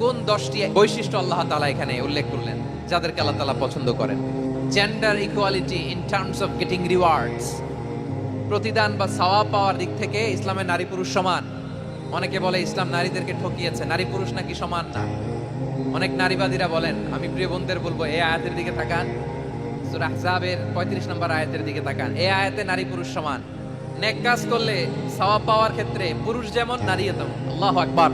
কোন 10টি বৈশিষ্ট্য আল্লাহ তাআলা এখানে উল্লেখ করলেন যাদেরকে আল্লাহ তাআলা পছন্দ করেন? Gender equality in terms of getting rewards, প্রতিদান বা সওয়াব পাওয়ার দিক থেকে ইসলামে নারী পুরুষ সমান। অনেকে বলে ইসলাম নারীদেরকে ঠকিয়েছে, নারী পুরুষ নাকি সমান না। অনেক নারীবাদীরা বলেন, আমি প্রিয় বোনদের বলবো এই আয়াতের দিকে তাকান, সূরা আহজাবের 35 নম্বর আয়াতের দিকে তাকান। এই আয়াতে নারী পুরুষ সমান। নেক কাজ করলে সওয়াব পাওয়ার ক্ষেত্রে পুরুষ যেমন নারীও তেমন। আল্লাহু আকবার।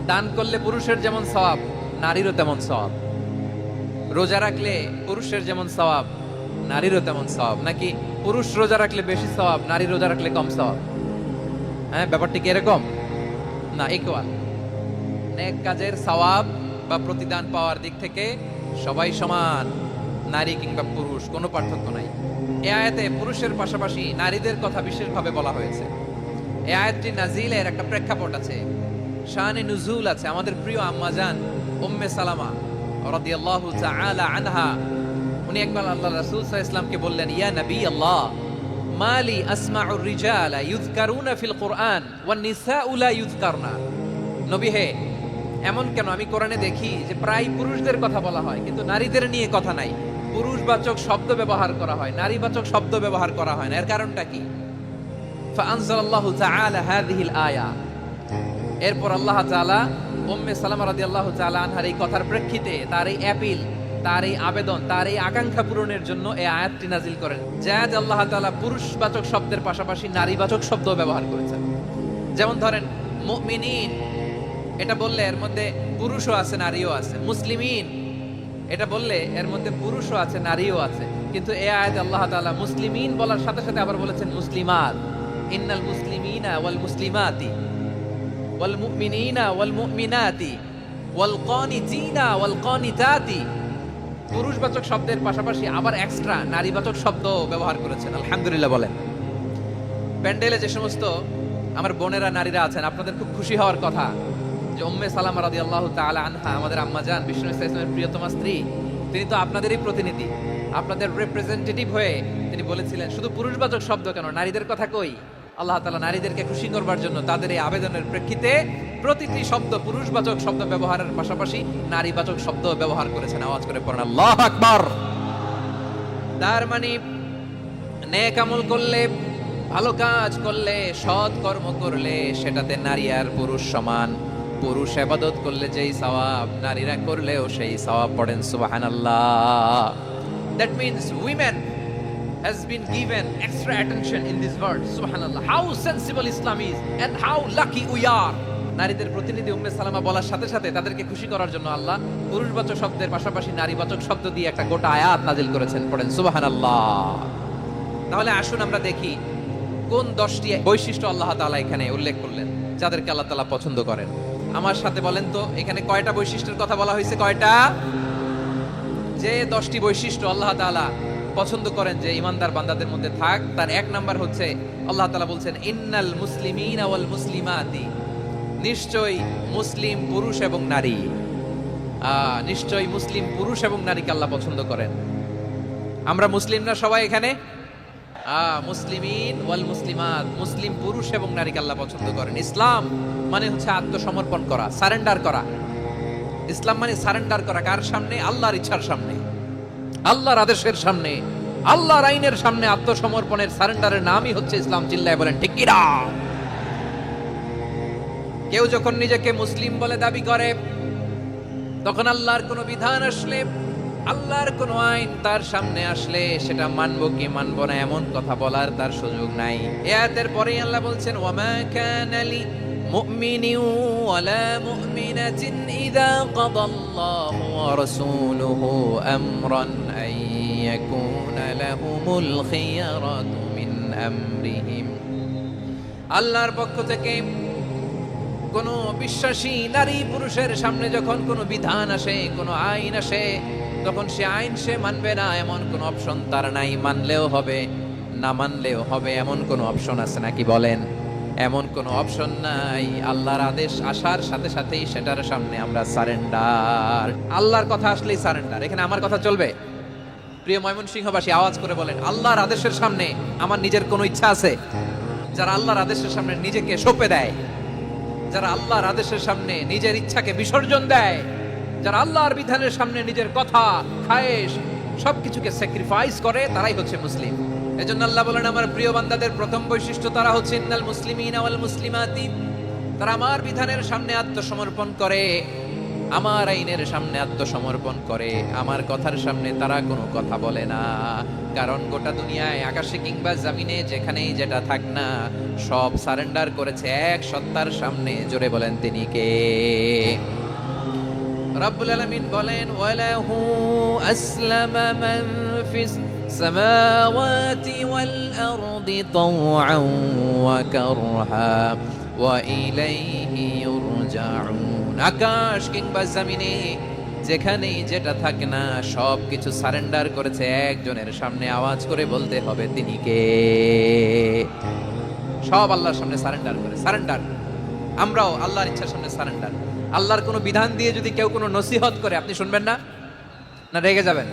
দান করলে পুরুষের যেমন সওয়াব, নারীরও তেমন সওয়াব। রোজা রাখলে পুরুষের যেমন সওয়াব, নারীরও তেমন সওয়াব। নাকি পুরুষ রোজা রাখলে বেশি সওয়াব, নারী রোজা রাখলে কম সওয়াব? হ্যাঁ, ব্যাপারটি কি এরকম না? ইকুয়াল। নেক কাজের সওয়াব বা প্রতিদান পাওয়ার দিক থেকে সবাই সমান, নারী কিংবা পুরুষ কোনো পার্থক্য নাই। এই আয়াতে পুরুষের পাশাপাশি নারীদের কথা বিশেষভাবে বলা হয়েছে। এই আয়াতটি নাজিলের একটা প্রেক্ষাপট আছে, শানে নুজুল আছে। আমাদের প্রিয় আম্মা জান উম্মে সালামা রাদিয়াল্লাহু তাআলা আনহা, উনি একবার আল্লাহ রাসূল সাল্লাল্লাহু আলাইহি ওয়াসাল্লামকে বললেন, ইয়া নবী আল্লাহ, মালি আসমাউর রিজালা ইউযকারুনা ফিল কুরআন ওয়ান নিসাউ লা ইউযকারনা। নবী হে, এমন কেন আমি কোরআনে দেখি যে প্রায় পুরুষদের কথা বলা হয় কিন্তু নারীদের নিয়ে কথা নাই। পুরুষবাচক শব্দ ব্যবহার করা হয়, নারীবাচক শব্দ ব্যবহার করা হয় না। এর কারণটা কি? ফাআনজালাল্লাহু তাআলা হাযিহিল আয়া। এরপর আল্লাহ তাআলা উম্মে সালামা রাদিয়াল্লাহু তাআলা আনহার এই কথার প্রেক্ষিতে, তার এই অ্যাপিল, তার এই আবেদন, তার এই আকাঙ্ক্ষা পূরণের জন্য এই আয়াতটি নাজিল করেন। যা আল্লাহ তাআলা পুরুষবাচক শব্দের পাশাপাশি নারীবাচক শব্দ ব্যবহার করেছেন। যেমন ধরেন মুমিনিন, এটা বললে এর মধ্যে পুরুষও আছে নারীও আছে। মুসলিমিন, এটা বললে এর মধ্যে পুরুষও আছে নারীও আছে। কিন্তু এই আয়াতে আল্লাহ তাআলা মুসলিমিন বলার সাথে সাথে আবার বলেছেন মুসলিমাত। ইন্নাল মুসলিমিনা ওয়াল মুসলিমাতি ওয়াল মুমিনিনা ওয়াল মুমিনাতি ওয়াল কানিতিনা ওয়াল কানিতাতি। পুরুষবাচক শব্দের পাশাপাশি আবার এক্সট্রা নারীবাচক শব্দ ব্যবহার করেছেন। আলহামদুলিল্লাহ বলেন। প্যান্ডেলে যে সমস্ত আমার বোনেরা নারীরা আছেন, আপনাদের খুব খুশি হওয়ার কথা যে উম্মে সালামা রাদিয়াল্লাহু তাআলা আনহা, আমাদের আম্মা জান বিষ্ণু ইসলামের প্রিয়তমা স্ত্রী, তিনি তো আপনাদেরই প্রতিনিধি, আপনাদের রিপ্রেজেন্টেটিভ হয়ে তিনি বলেছিলেন শুধু পুরুষবাচক শব্দ কেন, নারীদের কথা কই। আল্লাহ তাআলা নারীদেরকে খুশি করবার জন্য তাদের এই আবেদনের প্রেক্ষিতে প্রতিটি শব্দ পুরুষবাচক শব্দ ব্যবহারের পাশাপাশি নারীবাচক শব্দ ব্যবহার করেছেন। আওয়াজ করে পড়েন আল্লাহু আকবার। তার মানে নেক আমল করলে, ভালো কাজ করলে, সৎ কর্ম করলে সেটাতে নারী আর পুরুষ সমান। পুরুষ ইবাদত করলে যেই সওয়াব, নারীরা করলেও সেই সওয়াব। পড়েন সুবহানাল্লাহ। That means women has been given extra attention in this world. Subhanallah. How sensible Islam is and how lucky we are. নারীদের প্রতিনিধি উম্মে সালামা বলার সাথে সাথে তাদেরকে খুশি করার জন্য আল্লাহ পুরুষবাচক শব্দের পাশাপাশি নারীবাচক শব্দ দিয়ে একটা গোটা আয়াত নাজিল করেছেন। পড়েন সুবহানাল্লাহ। তাহলে আসুন আমরা দেখি কোন 10টি বৈশিষ্ট্য আল্লাহ তাআলা এখানে উল্লেখ করলেন যাদেরকে আল্লাহ তাআলা পছন্দ করেন। আমার সাথে বলেন তো, এখানে কয়টা বৈশিষ্ট্যের কথা বলা হয়েছে? কয়টা? যে 10টি বৈশিষ্ট্য আল্লাহ তাআলা পছন্দ করেন যে ইমানদার বান্দাদের মধ্যে থাক, তার এক নাম্বার হচ্ছে আল্লাহ তাআলা বলছেন ইন্নাল মুসলিমিনা ওয়াল মুসলিমাতি। নিশ্চয়ই মুসলিম পুরুষ এবং নারী, নিশ্চয়ই মুসলিম পুরুষ এবং নারীকে আল্লাহ পছন্দ করেন। আমরা মুসলিমরা সবাই এখানে মুসলিমিন ওয়াল মুসলিমাত, মুসলিম পুরুষ এবং নারীকে আল্লাহ পছন্দ করেন। ইসলাম মানে হচ্ছে আত্মসমর্পণ করা, সারেন্ডার করা। ইসলাম মানে সারেন্ডার করা কার সামনে? আল্লাহর ইচ্ছার সামনে, আল্লাহর আদেশের সামনে, আল্লাহর আইনের সামনে আত্মসমর্পণের, সারেন্ডারের নামই হচ্ছে ইসলাম। চিল্লায় বলেন ঠিক কি না? কেউ যখন নিজেকে মুসলিম বলে দাবি করে, তখন আল্লাহর কোনো বিধান আসলে, আল্লাহর কোনো আইন তার সামনে আসলে সেটা মানবো কি মানবো না এমন কথা বলার তার সুযোগ নাই। এই আয়াতের পরেই আল্লাহ বলছেন ওয়ামা কানা লি মুমিনিন ওয়ালা মুমিনাতিন ইযা কাদাল্লাহু ওয়া রাসূলুহু আমরান আন ইয়াকুনা লাহুমুল খিয়ারাতু মিন আমরিহিম। আল্লাহর পক্ষ থেকে কোনো বিশ্বাসী নারী পুরুষের সামনে যখন কোনো বিধান আসে, কোনো আইন আসে, তখন সে আইন সে মানবে না এমন কোনো অপশন তার নাই। মানলেও হবে, না মানলেও হবে এমন কোনো অপশন আছে নাকি বলেন? এমন কোনো অপশন নাই। আল্লাহর আদেশ আসার সাথে সাথেই সেটার সামনে আমরা সারেন্ডার। আল্লাহর কথা আসলেই সারেন্ডার। এখানে আমার কথা চলবে? প্রিয় ময়মনসিংহবাসী আওয়াজ করে বলেন, আল্লাহর আদেশের সামনে আমার নিজের কোনো ইচ্ছা আছে? যারা আল্লাহর আদেশের সামনে নিজেকে সঁপে দেয়, যারা আল্লাহর আদেশের সামনে নিজের ইচ্ছাকে বিসর্জন দেয়, যারা আল্লাহর বিধানের সামনে নিজের কথা, খায়েশ সবকিছুকে স্যাক্রিফাইস করে, তারাই হচ্ছে মুসলিম। এজন্য আল্লাহ বলেন, আমার প্রিয় বান্দাদের প্রথম বৈশিষ্ট্য তারা হচ্ছে ইন্নাল মুসলিমিনা ওয়াল মুসলিমাতি, তারা আমার বিধানের সামনে আত্মসমর্পণ করে, আমার আইনের সামনে আত্মসমর্পণ করে, আমার কথার সামনে তারা কোনো কথা বলে না। কারণ গোটা দুনিয়ায় আকাশে কিংবা জমিনে যেখানেই যেটা থাক না, সব সারেন্ডার করেছে এক সত্তার সামনে। জোরে বলেন তিনি কে? রব্বুল আলামিন বলেন, ওয়ালাহু আসলামা মান ফিস সামাওয়াতি ওয়াল আরদি তাওআন ওয়া কারহা ওয়া ইলাইহি ইউরজাউন। আকাশ কিংবা জমিনে যেখানেই যেটা থাকে না, সব কিছু সারেন্ডার করেছে একজনের সামনে। আওয়াজ করে বলতে হবে তিনি কে? সব আল্লাহর সামনে সারেন্ডার করে। সারেন্ডার। আমরাও আল্লাহর ইচ্ছার সামনে সারেন্ডার। আল্লাহর কোনো বিধান দিয়ে যদি কেউ কোনো নসিহত করে, আপনি শুনবেন না? না রেগে যাবেন?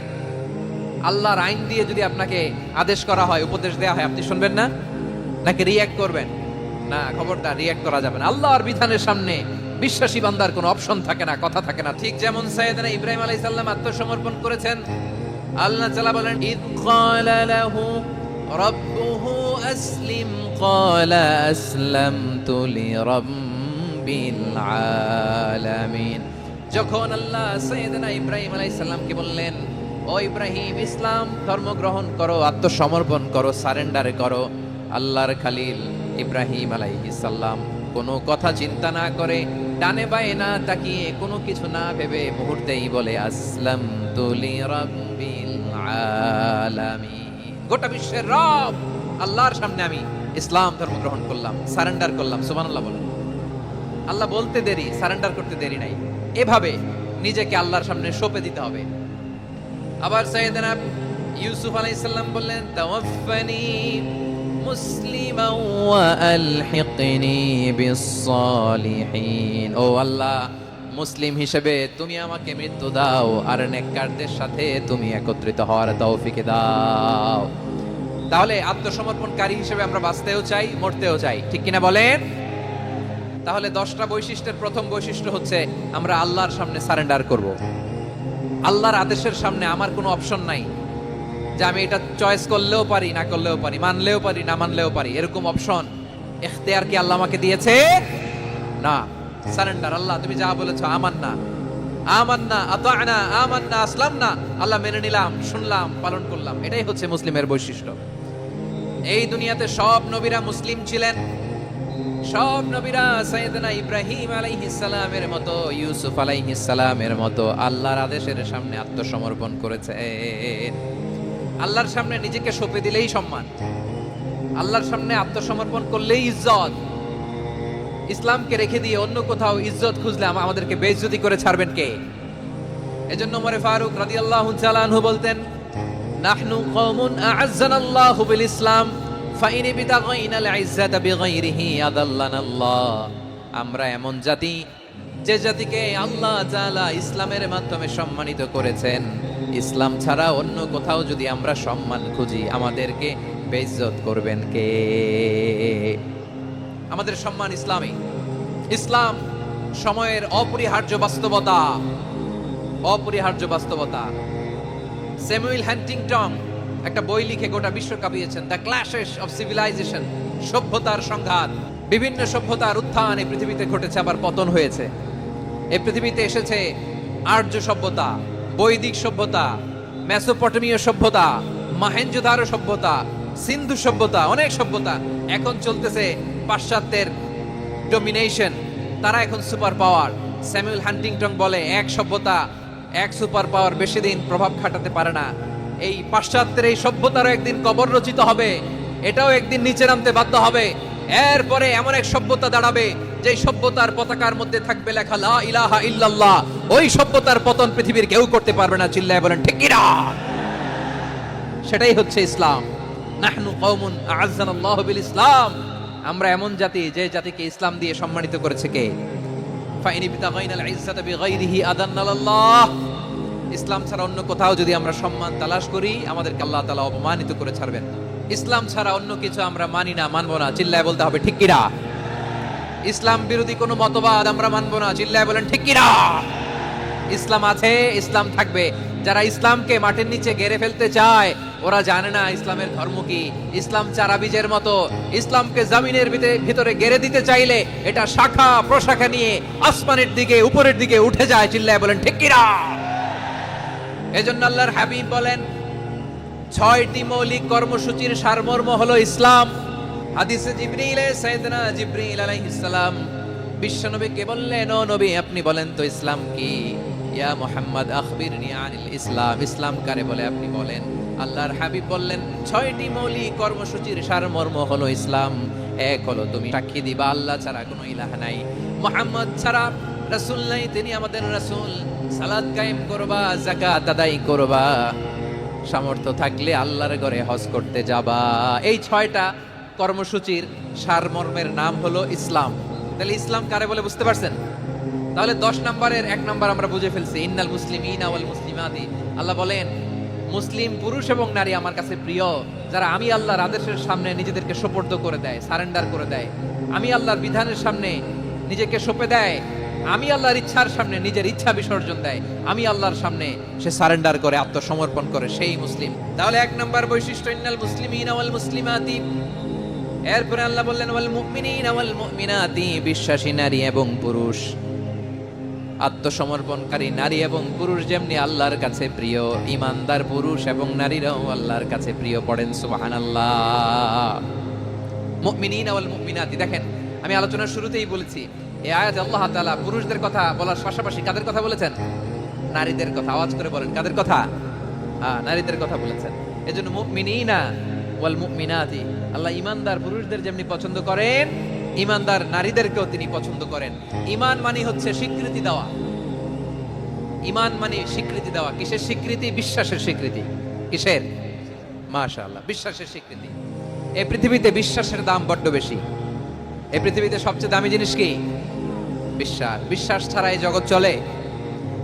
আল্লাহর আইন দিয়ে যদি আপনাকে আদেশ করা হয়, উপদেশ দেওয়া হয়, আপনি শুনবেন না? নাকি রিয়্যাক্ট করবেন? না, খবরদার, রিয়্যাক্ট করা যাবে না। আল্লাহর বিধানের সামনে বিশ্বাসী বান্দার কোনো অপশন থাকে না, কথা থাকে না। ঠিক যেমন সাইয়েদনা ইব্রাহিম আলাইহিস সালাম আত্মসমর্পণ করেছেন। আল্লাহ তাআলা বলেন, ইয ক্বালা লাহু রাব্বুহু আসলিম ক্বালা আসলামতু লিরাব্বিল আলামিন। যখন আল্লাহ সাইয়েদনা ইব্রাহিম আলাইহিস সালামকে বললেন, ও ইব্রাহিম, ইসলাম ধর্ম গ্রহণ করো, আত্মসমর্পণ করো, সারেন্ডার করো, আল্লাহর খালিল ইব্রাহিম আলাইহিস সালাম কোনো কথা চিন্তা না করে, ডানে বায়ে না তাকিয়ে, কোনো কিছু না ভেবে মুহূর্তেই বলে, আসলামতু লিরাব্বিল আলামিন। গোটা বিশ্বের রব আল্লাহর সামনে আমি ইসলাম ধর্ম গ্রহণ করলাম, সারেন্ডার করলাম। সুবহানাল্লাহ বলেন। আল্লাহ বলতে দেরি, সারেন্ডার করতে দেরি নাই। এভাবে নিজেকে আল্লাহর সামনে সঁপে দিতে হবে। আবার সাইয়েদনা ইউসুফ আলাইহিস সালাম বললেন, তাওয়াফফানি মুসলিমান ওয়া আলহিকনি বিস-সালিহিন। ও আল্লাহ, মুসলিম হিসেবে তুমি আমাকে মৃত্যু দাও, আর নেককারদের সাথে তুমি একত্রিত হওয়ার তৌফিক দাও। তাহলে আত্মসমর্পণকারী হিসেবে আমরা বাঁচতেও চাই, মরতেও চাই, ঠিক কিনা বলেন? তাহলে 10টা বৈশিষ্ট্যের প্রথম বৈশিষ্ট্য হচ্ছে আমরা আল্লাহর সামনে সারেন্ডার করব। আল্লাহর আদেশের সামনে আমার কোনো অপশন নাই যে আমি এটা চয়েস করলেও পারি, না করলেও পারি, মানলেও পারি, না মানলেও পারি, এরকম অপশন ইখতিয়ার কি আল্লাহ আমাকে দিয়েছে? না। সারেন্ডার। আল্লাহ তুমি যা বলেছো, আমান্না আমান্না আতা'না আমান্না আসলামনা, আল্লাহ মেনে নিলাম, শুনলাম, পালন করলাম। এটাই হচ্ছে মুসলিমের বৈশিষ্ট্য। এই দুনিয়াতে সব নবীরা মুসলিম ছিলেন। সব নবীরা সাইয়েদনা ইব্রাহিম আলাইহিস সালামের মতো, ইউসুফ আলাইহিস সালামের মতো আল্লাহর আদেশের সামনে আত্মসমর্পণ করেছে। আল্লাহর সামনে নিজেকে সঁপে দিলেই সম্মান, আল্লাহর সামনে আত্মসমর্পণ করলেই ইজ্জত। ইসলামকে রেখে দিয়ে অন্য কোথাও ইজ্জত খুঁজলে আমাদেরকে বেইজ্জতি করে ছাড়বেন কে? এজন্য ওমর ফারুক রাদিয়াল্লাহু তাআলা আনহু বলতেন, নাহনু কওমুন আ'আজ্জানাল্লাহু বিল ইসলাম ফাইন বিতাগাইনাল ইজ্জাতা বিগাইরিহি আদাল্লানাল্লাহ। আমরা এমন জাতি, যে জাতিকে আল্লাহ তাআলা ইসলামের মাধ্যমে সম্মানিত করেছেন। ইসলাম ছাড়া অন্য কোথাও যদি আমরা সম্মান খুঁজি, আমাদেরকে বেইজ্জত করবেন কে? আমাদের সম্মান ইসলামে। ইসলাম সময়ের অপরিহার্য বাস্তবতা, অপরিহার্য বাস্তবতা। স্যামুয়েল হান্টিংটন একটা বই লিখে গোটা বিশ্ব কাঁপিয়েছেন, দ্য ক্ল্যাশেস অফ সিভিলাইজেশন, সভ্যতার সংঘাত। বিভিন্ন সভ্যতার উত্থান এই পৃথিবীতে ঘটেছে, আবার পতন হয়েছে। এই পৃথিবীতে এসেছে আর্য সভ্যতা, বৈদিক সভ্যতা, মেসোপটেমীয় সভ্যতা, মহেঞ্জোদারো সভ্যতা, সিন্ধু সভ্যতা, অনেক সভ্যতা। এখন চলতেছে পাশ্চাত্যের ডমিনেশন, তারা এখন সুপার পাওয়ার। স্যামুয়েল হান্টিংটন বলে, এক সভ্যতা, এক সুপার পাওয়ার বেশি দিন প্রভাব খাটাতে পারে না। এই পাশ্চাত্যের এই সভ্যতারও একদিন কবর রচিত হবে, এটাও একদিন নিচে নামতে বাধ্য হবে। এরপরে এমন এক সভ্যতা দাঁড়াবে, যে সভ্যতার পতাকার মধ্যে থাকবে লেখা লা ইলাহা ইল্লাল্লাহ। ওই সভ্যতার পতন পৃথিবীর কেউ করতে পারবে না। চিল্লায় বলেন ঠিক কি না? সেটাই হচ্ছে ইসলাম। নাহনু কওমুন আ'আজ্জানাল্লাহু বিল ইসলাম। আমরা এমন জাতি, যে জাতিকে ইসলাম দিয়ে সম্মানিত করেছে কে? ফাইন বিতাগাইনাল ইজ্জাতা বিগাইরিহি আদান্নাল্লাহ। ইসলাম ছাড়া অন্য কোথাও যদি আমরা সম্মান তালাশ করি, আমাদেরকে আল্লাহ তাআলা অপমানিত করে ছাড়বেন। ইসলাম ছাড়া অন্য কিছু আমরা মানি না, মানবো না। চিল্লায় বলতে হবে ঠিক কি না? ইসলাম বিরোধী কোনো মতবাদ আমরা মানবো না, চিল্লায় বলেন ঠিক কিনা। ইসলাম আছে, ইসলাম থাকবে। যারা ইসলামকে মাটির নিচে গেড়ে ফেলতে চায় ওরা জানে না ইসলামের ধর্ম কি। ইসলাম চারা বীজের মতো, ইসলামকে জমিনের ভিতরে গেড়ে দিতে চাইলে এটা শাখা প্রশাখা নিয়ে আসমানের দিকে উপরের দিকে উঠে যায়, চিল্লায় বলেন ঠিক কিনা। এজন্য আল্লাহর হাবিব বলেন 6টি মৌলিক কর্মসূচির সারমর্ম হলো ইসলাম। হাদিসে জিবরিলে সাইয়েদনা জিবরিল আলাইহিস সালাম বিশ্বনবীকে বললেন, ও নবী আপনি বলেন তো ইসলাম কি। ইয়া মুহাম্মদ আখবিরনি আনিল ইসলাম, ইসলাম কারে বলে আপনি বলেন। আল্লাহর হাবিব বললেন 6টি মৌলিক কর্মসূচির সারমর্ম হলো ইসলাম। এক হলো তুমি সাক্ষী দিবা আল্লাহ ছাড়া কোনো ইলাহ নাই, মুহাম্মদ ছাড়া রাসূল নাই, তিনি আমাদের রাসূল। সালাত কায়েম করবা, যাকাত আদায় করবা, সামর্থ্য থাকলে আল্লাহর ঘরে হজ করতে যাবা। এই 6টা কর্মসূচির সারমর্মের নাম হলো ইসলাম। তাহলে ইসলাম কারে বলে বুঝতে পারছেন? তাহলে 10 নম্বরের 1 নম্বর আমরা বুঝে ফেলছি, ইন্নাল মুসলিমিনা ওয়াল মুসলিমাতি। আল্লাহ বলেন মুসলিম পুরুষ এবং নারী আমার কাছে প্রিয়, যারা আমি আল্লাহর আদেশের সামনে নিজেদেরকে সোপর্দ করে দেয়, সারেন্ডার করে দেয়, আমি আল্লাহর বিধানের সামনে নিজেকে সঁপে দেয়, আমি আল্লাহর ইচ্ছার সামনে নিজের ইচ্ছা বিসর্জন দেয়, আমি আল্লাহর সামনে সে সারেন্ডার করে আত্মসমর্পণ করে, সেই মুসলিম। তাহলে 1 নম্বর বৈশিষ্ট্য ইন্নাল মুসলিমিনা ওয়াল মুসলিমাতি। এরপরে আল্লাহ বললেন ওয়াল মুমিনিনা ওয়াল মুমিনাতি, বিশ্বাসী নারী এবং পুরুষ, আত্মসমর্পণকারী নারী এবং পুরুষ যেমনি আল্লাহর কাছে প্রিয়, ইমানদার পুরুষ এবং নারীরাও আল্লাহর কাছে প্রিয়। পড়েন সুবহানাল্লাহ। মুমিনিনা ওয়াল মুমিনাতি, দেখেন আমি আলোচনার শুরুতেই বলেছি এই আয়াতে আল্লাহ তাআলা পুরুষদের কথা বলার পাশাপাশি কাদের কথা বলেছেন? নারীদের কথা। আওয়াজ করে বলেন কাদের কথা? নারীদের কথা বলেছেন। এজন্য মুমিনিনা ওয়াল মুমিনাতি, আল্লাহ ইমানদার পুরুষদের যেমনি পছন্দ করেন, ইমানদার নারীদেরকেও তিনি পছন্দ করেন। ঈমান মানে হচ্ছে স্বীকৃতি দেওয়া। ঈমান মানে স্বীকৃতি দেওয়া। কিসের স্বীকৃতি? বিশ্বাসের স্বীকৃতি। কিসের? মাশাআল্লাহ, বিশ্বাসের স্বীকৃতি। এই পৃথিবীতে বিশ্বাসের দাম বড্ড বেশি। এই পৃথিবীতে সবচেয়ে দামি জিনিস কি? বিশ্বাস। বিশ্বাস ছাড়া এই জগৎ চলে?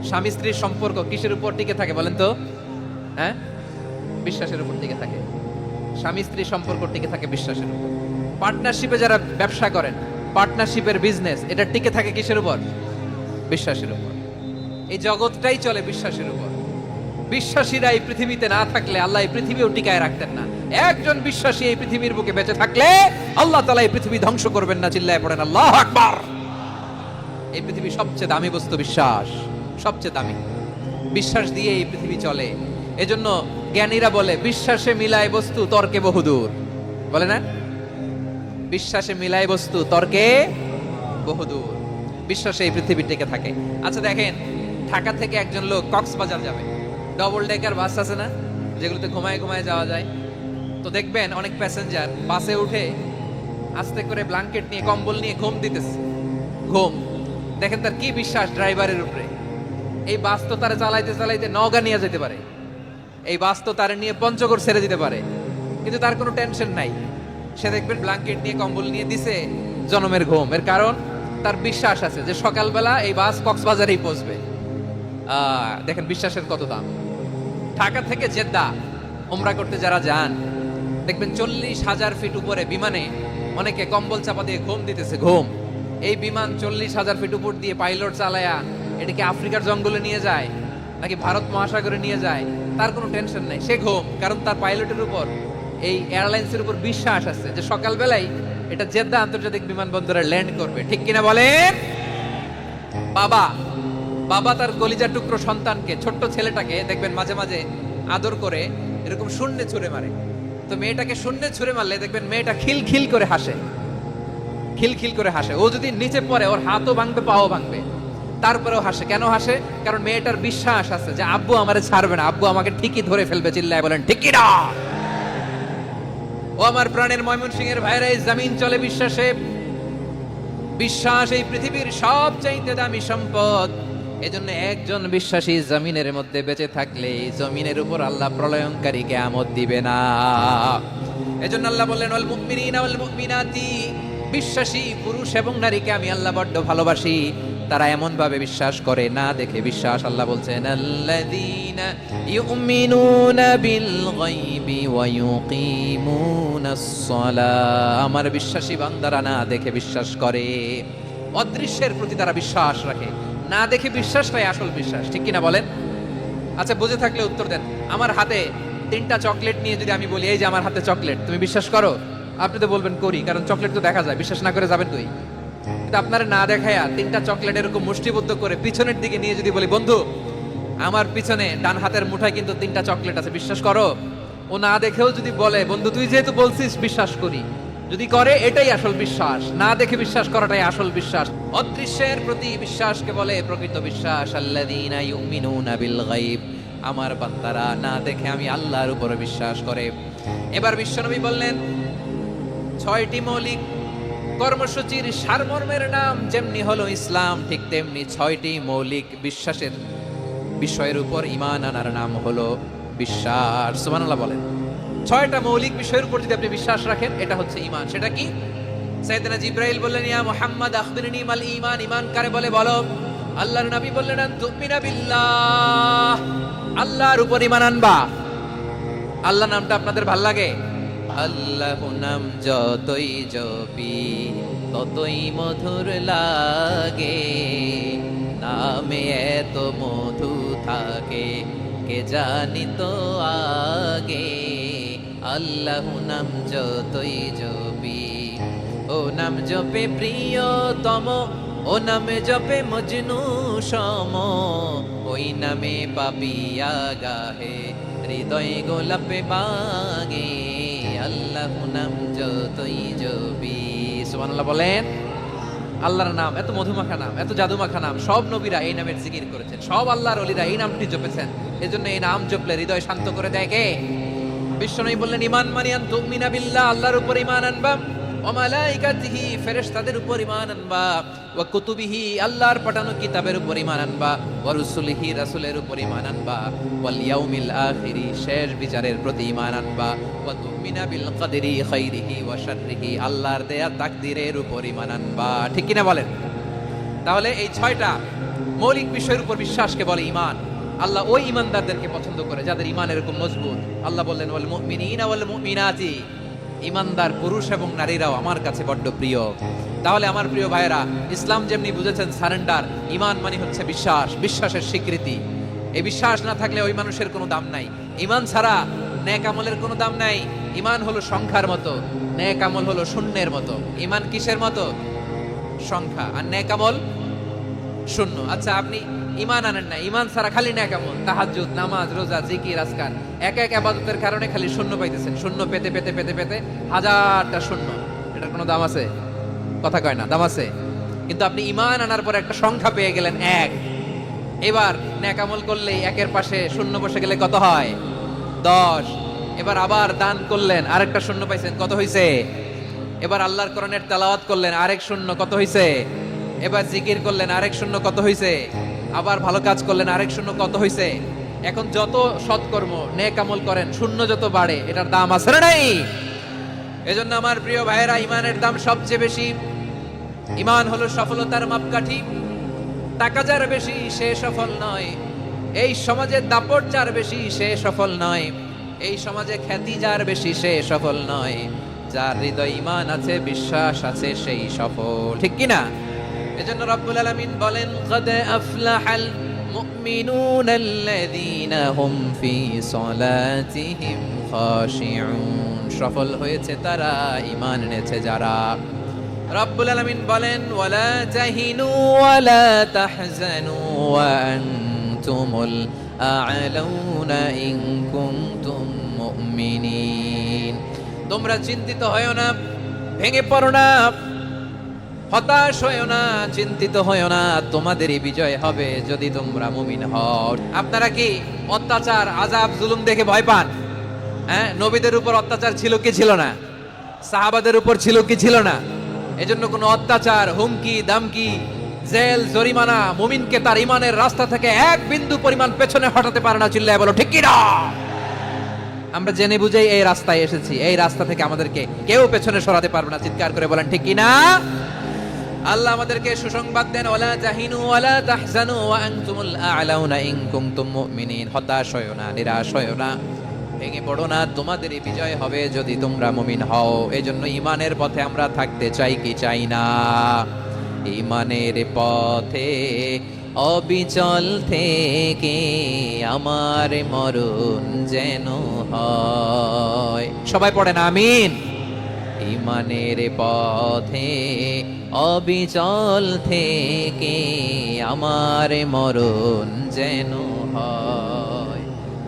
স্বামী স্ত্রীর সম্পর্ক কিসের উপর টিকে থাকে বলেন তো? হ্যাঁ, বিশ্বাসের উপর টিকে থাকে। স্বামী স্ত্রী সম্পর্ক টিকে থাকে বিশ্বাসের উপর। পার্টনারশিপে যারা ব্যবসা করেন, পার্টনারশিপের বিজনেস, এটা টিকে থাকে কিসের উপর? বিশ্বাসের উপর। এই জগৎটাই চলে বিশ্বাসের উপর। বিশ্বাসীরা এই পৃথিবীতে না থাকলে আল্লাহ এই পৃথিবীও টিকায় রাখতেন না। একজন বিশ্বাসী এই পৃথিবীর বুকে বেঁচে থাকলে আল্লাহ তাআলা এই পৃথিবী ধ্বংস করবেন না। চিল্লায় পড়েন আল্লাহু আকবার। এই পৃথিবীর সবচেয়ে দামি বস্তু বিশ্বাস, সবচেয়ে দামি। বিশ্বাস দিয়ে এই পৃথিবী চলে। এজন্য জ্ঞানীরা বলে বিশ্বাসে মিলায় বস্তু তর্কে বহুদূর, বলে না? বিশ্বাসে মিলায় বস্তু তর্কে বহুদূর। বিশ্বাসে এই পৃথিবী টিকে থাকে। আচ্ছা দেখেন, ঢাকা থেকে একজন লোক কক্সবাজার যাবে, ডবল ডেকার বাস আছে না, যেগুলোতে ঘুমায় ঘুমায় যাওয়া যায়। তো দেখবেন অনেক প্যাসেঞ্জার বাসে উঠে আস্তে করে ব্ল্যাঙ্কেট নিয়ে কম্বল নিয়ে ঘুম দিতেছে। ঘুম দেখেন তার কি বিশ্বাস ড্রাইভারের উপরে। এই বাস তো তারা চালাইতে চালাইতে নওগাঁ নিয়ে যেতে পারে, এই বাস তো তারা নিয়ে পঞ্চগড় ছেড়ে দিতে পারে, কিন্তু তার কোনো টেনশন নাই। সে দেখবেন ব্ল্যাঙ্কেট নিয়ে কম্বল নিয়ে দিছে, জনমের ঘুম। এর কারণ তার বিশ্বাস আছে যে সকালবেলা এই বাস কক্সবাজারেই পৌঁছবে। দেখেন বিশ্বাসের কত দাম। ঢাকা থেকে জেদ্দা উমরা করতে যারা যান দেখবেন 40,000 ফিট উপরে বিমানে অনেকে কম্বল চাপা দিয়ে ঘুম দিতেছে। ঘুম। এই বিমান 40,000 ফিট উপর দিয়ে পাইলট চালায়া এটাকে আফ্রিকার জঙ্গলে নিয়ে যায় নাকি ভারত মহাসাগরে নিয়ে যায়, তার কোনো টেনশন নাই। সে ঘুম, কারণ তার পাইলটের উপর, এই এয়ারলাইন্সের উপর বিশ্বাস আছে যে সকালবেলায় এটা জেদ্দা আন্তর্জাতিক বিমানবন্দরে ল্যান্ড করবে। ঠিক কিনা বলেন? বাবা বাবা তার কলিজার টুকরো সন্তানকে, ছোট্ট ছেলেটাকে দেখবেন মাঝে মাঝে আদর করে এরকম শূন্যে ছুঁড়ে মারে। তো মেয়েটাকে শূন্যে ছুঁড়ে মারলে দেখবেন মেয়েটা খিলখিল করে হাসে, খিলখিল করে হাসে। ও যদি নিচে পড়ে ওর হাতও ভাঙবে, পাও ভাঙবে, তারপরেও হাসে। কেন হাসে? কারণ মেয়েটার বিশ্বাস আছে যে আব্বু আমারে ছাড়বে না, আব্বু আমাকে ঠিকই ধরে ফেলবে। চিল্লায় বলেন ঠিক কিনা? ও আমার প্রাণের ময়মনসিংহের ভাইরা, এই জমিন চলে বিশ্বাসে। বিশ্বাস এই পৃথিবীর সবচাইতে দামি সম্পদ। এজন্য একজন বিশ্বাসী জমিনের মধ্যে বেঁচে থাকলে জমিনের উপর আল্লাহ প্রলয়ঙ্কারী কিয়ামত দিবে না। এজন্য আল্লাহ বললেন ওয়াল মুমিনিনা ওয়াল মুমিনাতি, বিশ্বাসী পুরুষ এবং নারীকে আমি আল্লাহ বড্ড ভালোবাসি। তারা এমন ভাবে বিশ্বাস করে না দেখে বিশ্বাস। আল্লাহ বলছেন আল্লাযীনা ইউমিনুনা বিল গায়বি ওয়া ইউকিমুনাস সালাহ, আমার বিশ্বাসী বান্দারা না দেখে বিশ্বাস করে, অদৃশ্যের প্রতি তারা বিশ্বাস রাখে, না দেখে বিশ্বাসটাই আসল বিশ্বাস। ঠিক কিনা বলেন? আচ্ছা, বুঝে থাকলে উত্তর দেন। আমার হাতে 3টা চকলেট নিয়ে যদি আমি বলি এই যে আমার হাতে চকলেট, তুমি বিশ্বাস করো? আপনি তো বলবেন করি, কারণ চকলেট তো দেখা যায়, বিশ্বাস না করে যাবেন কই? কিন্তু আপনারা না দেখায়া 3টা চকলেট এরকম মুষ্টিবদ্ধ করে পিছনের দিকে নিয়ে যদি বলি বন্ধু আমার পিছনে ডান হাতের মুঠায় কিন্তু 3টা চকলেট আছে, বিশ্বাস করো? ও না দেখেও যদি বলে বন্ধু তুই যেহেতু বলছিস বিশ্বাস করি, যদি করে এটাই আসল বিশ্বাস। না দেখে বিশ্বাস করাটাই আসল বিশ্বাস। অদৃশ্যের প্রতি বিশ্বাসকে বলে প্রকৃত বিশ্বাস। আল্লাযীনা ইউমিনুনা বিল গায়ব, আমার বান্দারা না দেখে আমি আল্লাহর উপরে বিশ্বাস করে। এবার বিশ্বনবী বললেন 6টি মৌলিক কর্মসূচির সারমর্মের নাম যেমনি হলো ইসলাম, ঠিক তেমনি 6টি মৌলিক বিশ্বাসের বিষয়ের উপর ঈমান আনার নাম হলো বিশ্বাস। সুবহানাল্লাহ বলেন। 6টা মৌলিক বিষয়ের উপর যদি আপনি বিশ্বাস রাখেন এটা হচ্ছে ঈমান। সেটা কি? সাইয়েদনা জিবরাইল বললেন ইয়া মুহাম্মদ আখবিরনি মাল ঈমান, ঈমান কারে বলে বলো। আল্লাহর নবী বললেন আন তুমিনা বিল্লাহ, আল্লাহর উপর ঈমান আনবা। আল্লাহ নামটা আপনাদের ভাল লাগে? আল্লাহ নাম যতই জপি ততই মধুর লাগে, নামে এত মধু থাকে কে জানি তো আগে। আল্লাহ নাম যতই জপি, ও নাম জপে প্রিয়তম, ও নামে জপে মজনু সম, ওই নামে পাপিয়া গাহে হৃদয় গোলাপে বাগে। আল্লাহ নাম যতই জপি। সুবহানাল্লাহ বলেন। আল্লাহর নাম এত মধুমাখা নাম, এত জাদুমাখা নাম, সব নবীরা এই নামের জিকির করেছেন, সব আল্লাহর ওলিরা এই নামটি জপেছেন। এজন্য এই নাম জপলে হৃদয় শান্ত করে দেয় কে? বিশ্বনবী বললেন ঈমান মানিয়ান তুমিনা বিল্লাহ, আল্লাহর উপর ঈমান আনবা, ওয়া মালাইকাতিহি ফেরেশতাদের উপর ঈমান আনবা, ওয়া কুতুবিহি আল্লাহর পাঠানো কিতাবের উপর ঈমান আনবা, ওয়া রুসুলিহি রাসূলের উপর ঈমান আনবা, ওয়াল ইয়াউমিল আখিরি শেষ বিচারের প্রতি ঈমান আনবা, ওয়া তুমিনা বিল কদরি খাইরিহি ওয়া শাররিহি আল্লাহর দেয়া তাকদীরের উপর ঈমান আনবা। ঠিক কিনা বলেন? তাহলে এই 6টা মৌলিক বিষয়ের উপর বিশ্বাসকে বলে ঈমান। আল্লাহ ওই ঈমানদারদেরকে পছন্দ করে যাদের ঈমান এরকম মজবুত। আল্লাহ বললেন ওয়াল মুমিনিনা ওয়াল মুমিনাতি, ঈমানদার পুরুষ এবং নারীরাও আমার কাছে বড্ড প্রিয়। তাহলে আমার প্রিয় ভাইয়েরা, ইসলাম যেমনি বুঝেছেন সারেন্ডার, ঈমান মানে হচ্ছে বিশ্বাস, বিশ্বাসের স্বীকৃতি। এই বিশ্বাস না থাকলে ওই মানুষের কোনো দাম নাই। ঈমান ছাড়া নেক আমলের কোনো দাম নাই। ঈমান হলো সংখ্যার মতো, নেক আমল হলো শূন্যের মতো। ঈমান কিসের মতো? সংখ্যা, আর নেক আমল শূন্য। আচ্ছা, আপনি ঈমান আনেন না, ঈমান ছাড়া খালি নেক আমল, তাহাজ্জুদ, নামাজ, রোজা, জিকির, আজকার, এক এক ইবাদতের কারণে খালি শূন্য পাইতেছেন। শূন্য পেতে পেতে পেতে পেতে হাজারটা শূন্য, এটার কোনো দাম আছে? কথা কয় না, দাম আছে? কিন্তু আপনি ঈমান আনার পর একটা সংখ্যা পেয়ে গেলেন 1। এবার নেক আমল করলে একের পাশে শূন্য বসে গেলে কত হয়? 10। এবার আবার দান করলেন, আরেকটা শূন্য পাইছেন, কত হইছে? এবার আল্লাহর কোরআনের তেলাওয়াত করলেন, আরেক শূন্য, কত হইছে? এবার জিকির করলেন, আরেক শূন্য, কত হইছে? আবার ভালো কাজ করলেন, আরেক শূন্য, কত হইছে? এখন যত সৎকর্ম নেক আমল করেন শূন্য যত বাড়ে, এটার দাম আছে না নাই? এজন্য আমার প্রিয় ভাইয়েরা, ঈমানের দাম সবচেয়ে বেশি। ঈমান হলো সফলতার মাপকাঠি। টাকা যার বেশি সে সফল নয়, এই সমাজে দাপট যার বেশি সে সফল নয়, এই সমাজে খ্যাতি যার বেশি সে সফল নয়, যার হৃদয় ঈমান আছে, বিশ্বাস আছে, সেই সফল। ঠিক কি না? এজন্য রব্বুল আলামিন বলেন ক্বাদ আফলাহাল মুমিনুনাল্লাযীনা হুম ফি সালাতিহিম খাশিউন, সফল হয়েছে তারা, ঈমান এনেছে যারা। রব্বুল আলামিন বলেন ওয়ালা তাহিনু ওয়ালা তাহজানু ওয়া আনতুমুল আ'লাউনা ইন কুনতুম মুমিনিন, তোমরা চিন্তিত হয়ো না, ভেঙে পড়ো না, হতাশ হয়ো না, চিন্তিত হয়ো না, তোমাদেরই বিজয় হবে যদি তোমরা মুমিন হও। আপনারা কি অত্যাচার, আযাব, জুলুম দেখে ভয় পান? হ্যাঁ, নবীদের উপর অত্যাচার ছিল কি ছিল না? সাহাবাদের উপর ছিল কি ছিল না? এজন্য কোনো অত্যাচার, হুমকি, দামকি, জেল, জরিমানা মুমিনকে তার ঈমানের রাস্তা থেকে এক বিন্দু পরিমাণ পেছনে হটাতে পারে না। চিল্লায় বলো ঠিক কি না? আমরা জেনে বুঝেই এই রাস্তায় এসেছি, এই রাস্তা থেকে আমাদেরকে কেউ পেছনে সরাতে পারবে না। চিৎকার করে বলেন ঠিক কি না? আল্লাহ আমাদেরকে সুসংবাদ দেন, ওয়ালা তাহিনু ওয়ালা তাহজানু ওয়া আনতুমুল আ'লাউনা ইন কুনতুম মুমিনিন। হতাশ হয়ো না, নিরাশ হয়ো না, ভেঙে পড়ো না, তোমাদেরই বিজয় হবে যদি তোমরা মুমিন হও। এজন্য ঈমানের পথে আমরা থাকতে চাই কি চাই না? ঈমানের পথে অবিচল থেকে আমার মরণ যেন হয়। সবাই পড়েন আমিন। ঈমানের পথে অবিচল থেকে আমার মরণ যেন হয়।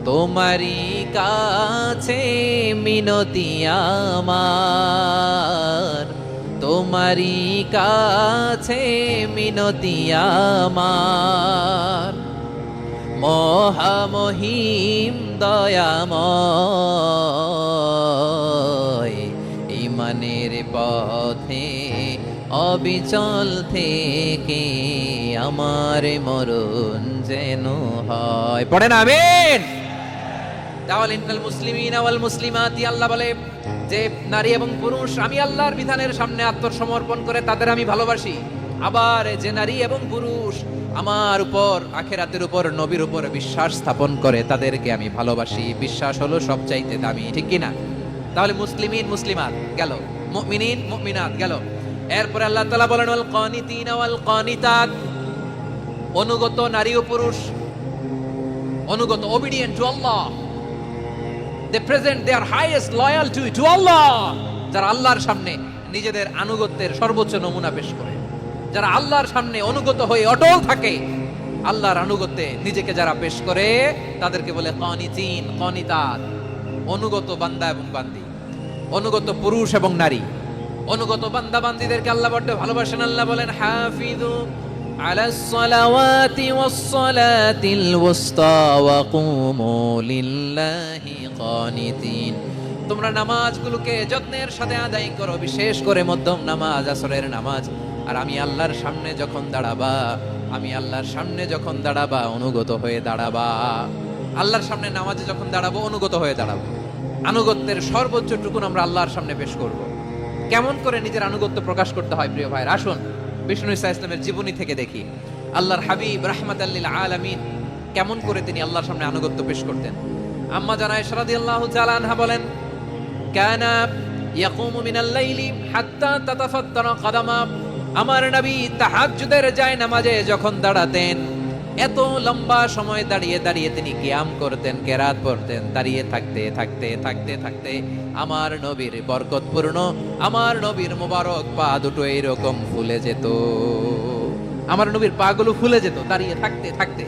তোমারই কাছে মিনতি আমার, তোমারই কাছে মিনতি আমার, মহামহিম দয়াময়। ঈমানের পথে অবিচল থেকে আমার মরণ যেন হয়। পড়েন আমিন। তাহলে ইন্নাল মুসলিমিনা ওয়াল মুসলিমাতি, আল্লাহ বলে যে নারী এবং পুরুষ আমি আল্লাহর বিধানের সামনে আত্মসমর্পণ করে তাদের আমি ভালোবাসি। আবার যে নারী এবং পুরুষ আমার উপর, আখিরাতের উপর, নবীর উপর বিশ্বাস স্থাপন করে তাদেরকে আমি ভালোবাসি। বিশ্বাস হলো সবচাইতে দামি, ঠিক কি না? তাহলে মুসলিমিন মুসলিমাত গেল, মুমিনিন মুমিনাত গেল। এরপর আল্লাহ তাআলা বলেন ওয়াল কানিতিনা ওয়াল কানিতাত, অনুগত নারী ও পুরুষ, অনুগত, obedient to Allah, they present their highest loyalty to Allah, যারা আল্লাহর সামনে নিজেদের আনুগত্যের সর্বোচ্চ নমুনা পেশ করে, যারা আল্লাহর সামনে অনুগত হয়ে অটল থাকে, আল্লাহর আনুগত্যে নিজেকে যারা পেশ করে তাদেরকে বলে কানিতিন কানিতাত, অনুগত বান্দা এবং বান্দি, অনুগত পুরুষ এবং নারী। অনুগত বান্দা বান্দীদেরকে আল্লাহ বড় ভালোবাসেন। আল্লাহ বলেন হাফিযু আলাস সালাওয়াতি ওয়াস সালাতিল ওয়াসতা ওয়া কুমু লিল্লাহি কানিতিন, তোমরা নামাজগুলোকে যত্নের সাথে আদায় করো, বিশেষ করে মধ্যম নামাজ, আসরের নামাজ। আর আমি আল্লাহর সামনে যখন দাঁড়াবা, আমি আল্লাহর সামনে যখন দাঁড়াবা অনুগত হয়ে দাঁড়াবা। আল্লাহর সামনে নামাজে যখন দাঁড়াবো অনুগত হয়ে দাঁড়াবো। আনুগত্যের সর্বোচ্চ টুকুন আমরা আল্লাহর সামনে পেশ করব। কেমন করে নিজের আনুগত্য প্রকাশ করতে হয় প্রিয় ভাইরা, আসুন বিষ্ণু ইসা ইসলামের জীবনী থেকে দেখি। আল্লাহর হাবিব রাহমাতাল লিল আলামিন কেমন করে তিনি আল্লাহর সামনে আনুগত্য পেশ করতেন। আম্মা জানা আয়েশা রাদিয়াল্লাহু তাআলা আনহা বলেন, কানা ইয়াকুমু মিনাল লাইলি হাত্তা তাতাফাত্তারা কাদামা, আমার নবী তাহাজ্জুদের যায় নামাজে যখন দাঁড়াতেন, এত লম্বা সময় দাঁড়িয়ে দাঁড়িয়ে তিনি কিয়াম করতেন, কেরাত পড়তেন। দাঁড়িয়ে থাকতে থাকতে থাকতে থাকতে আমার নবীর বরকতপূর্ণ, আমার নবীর মোবারক পা দুটো এইরকম ফুলে যেত, আমার নবীর পা গুলো ফুলে যেত দাঁড়িয়ে থাকতে থাকতে।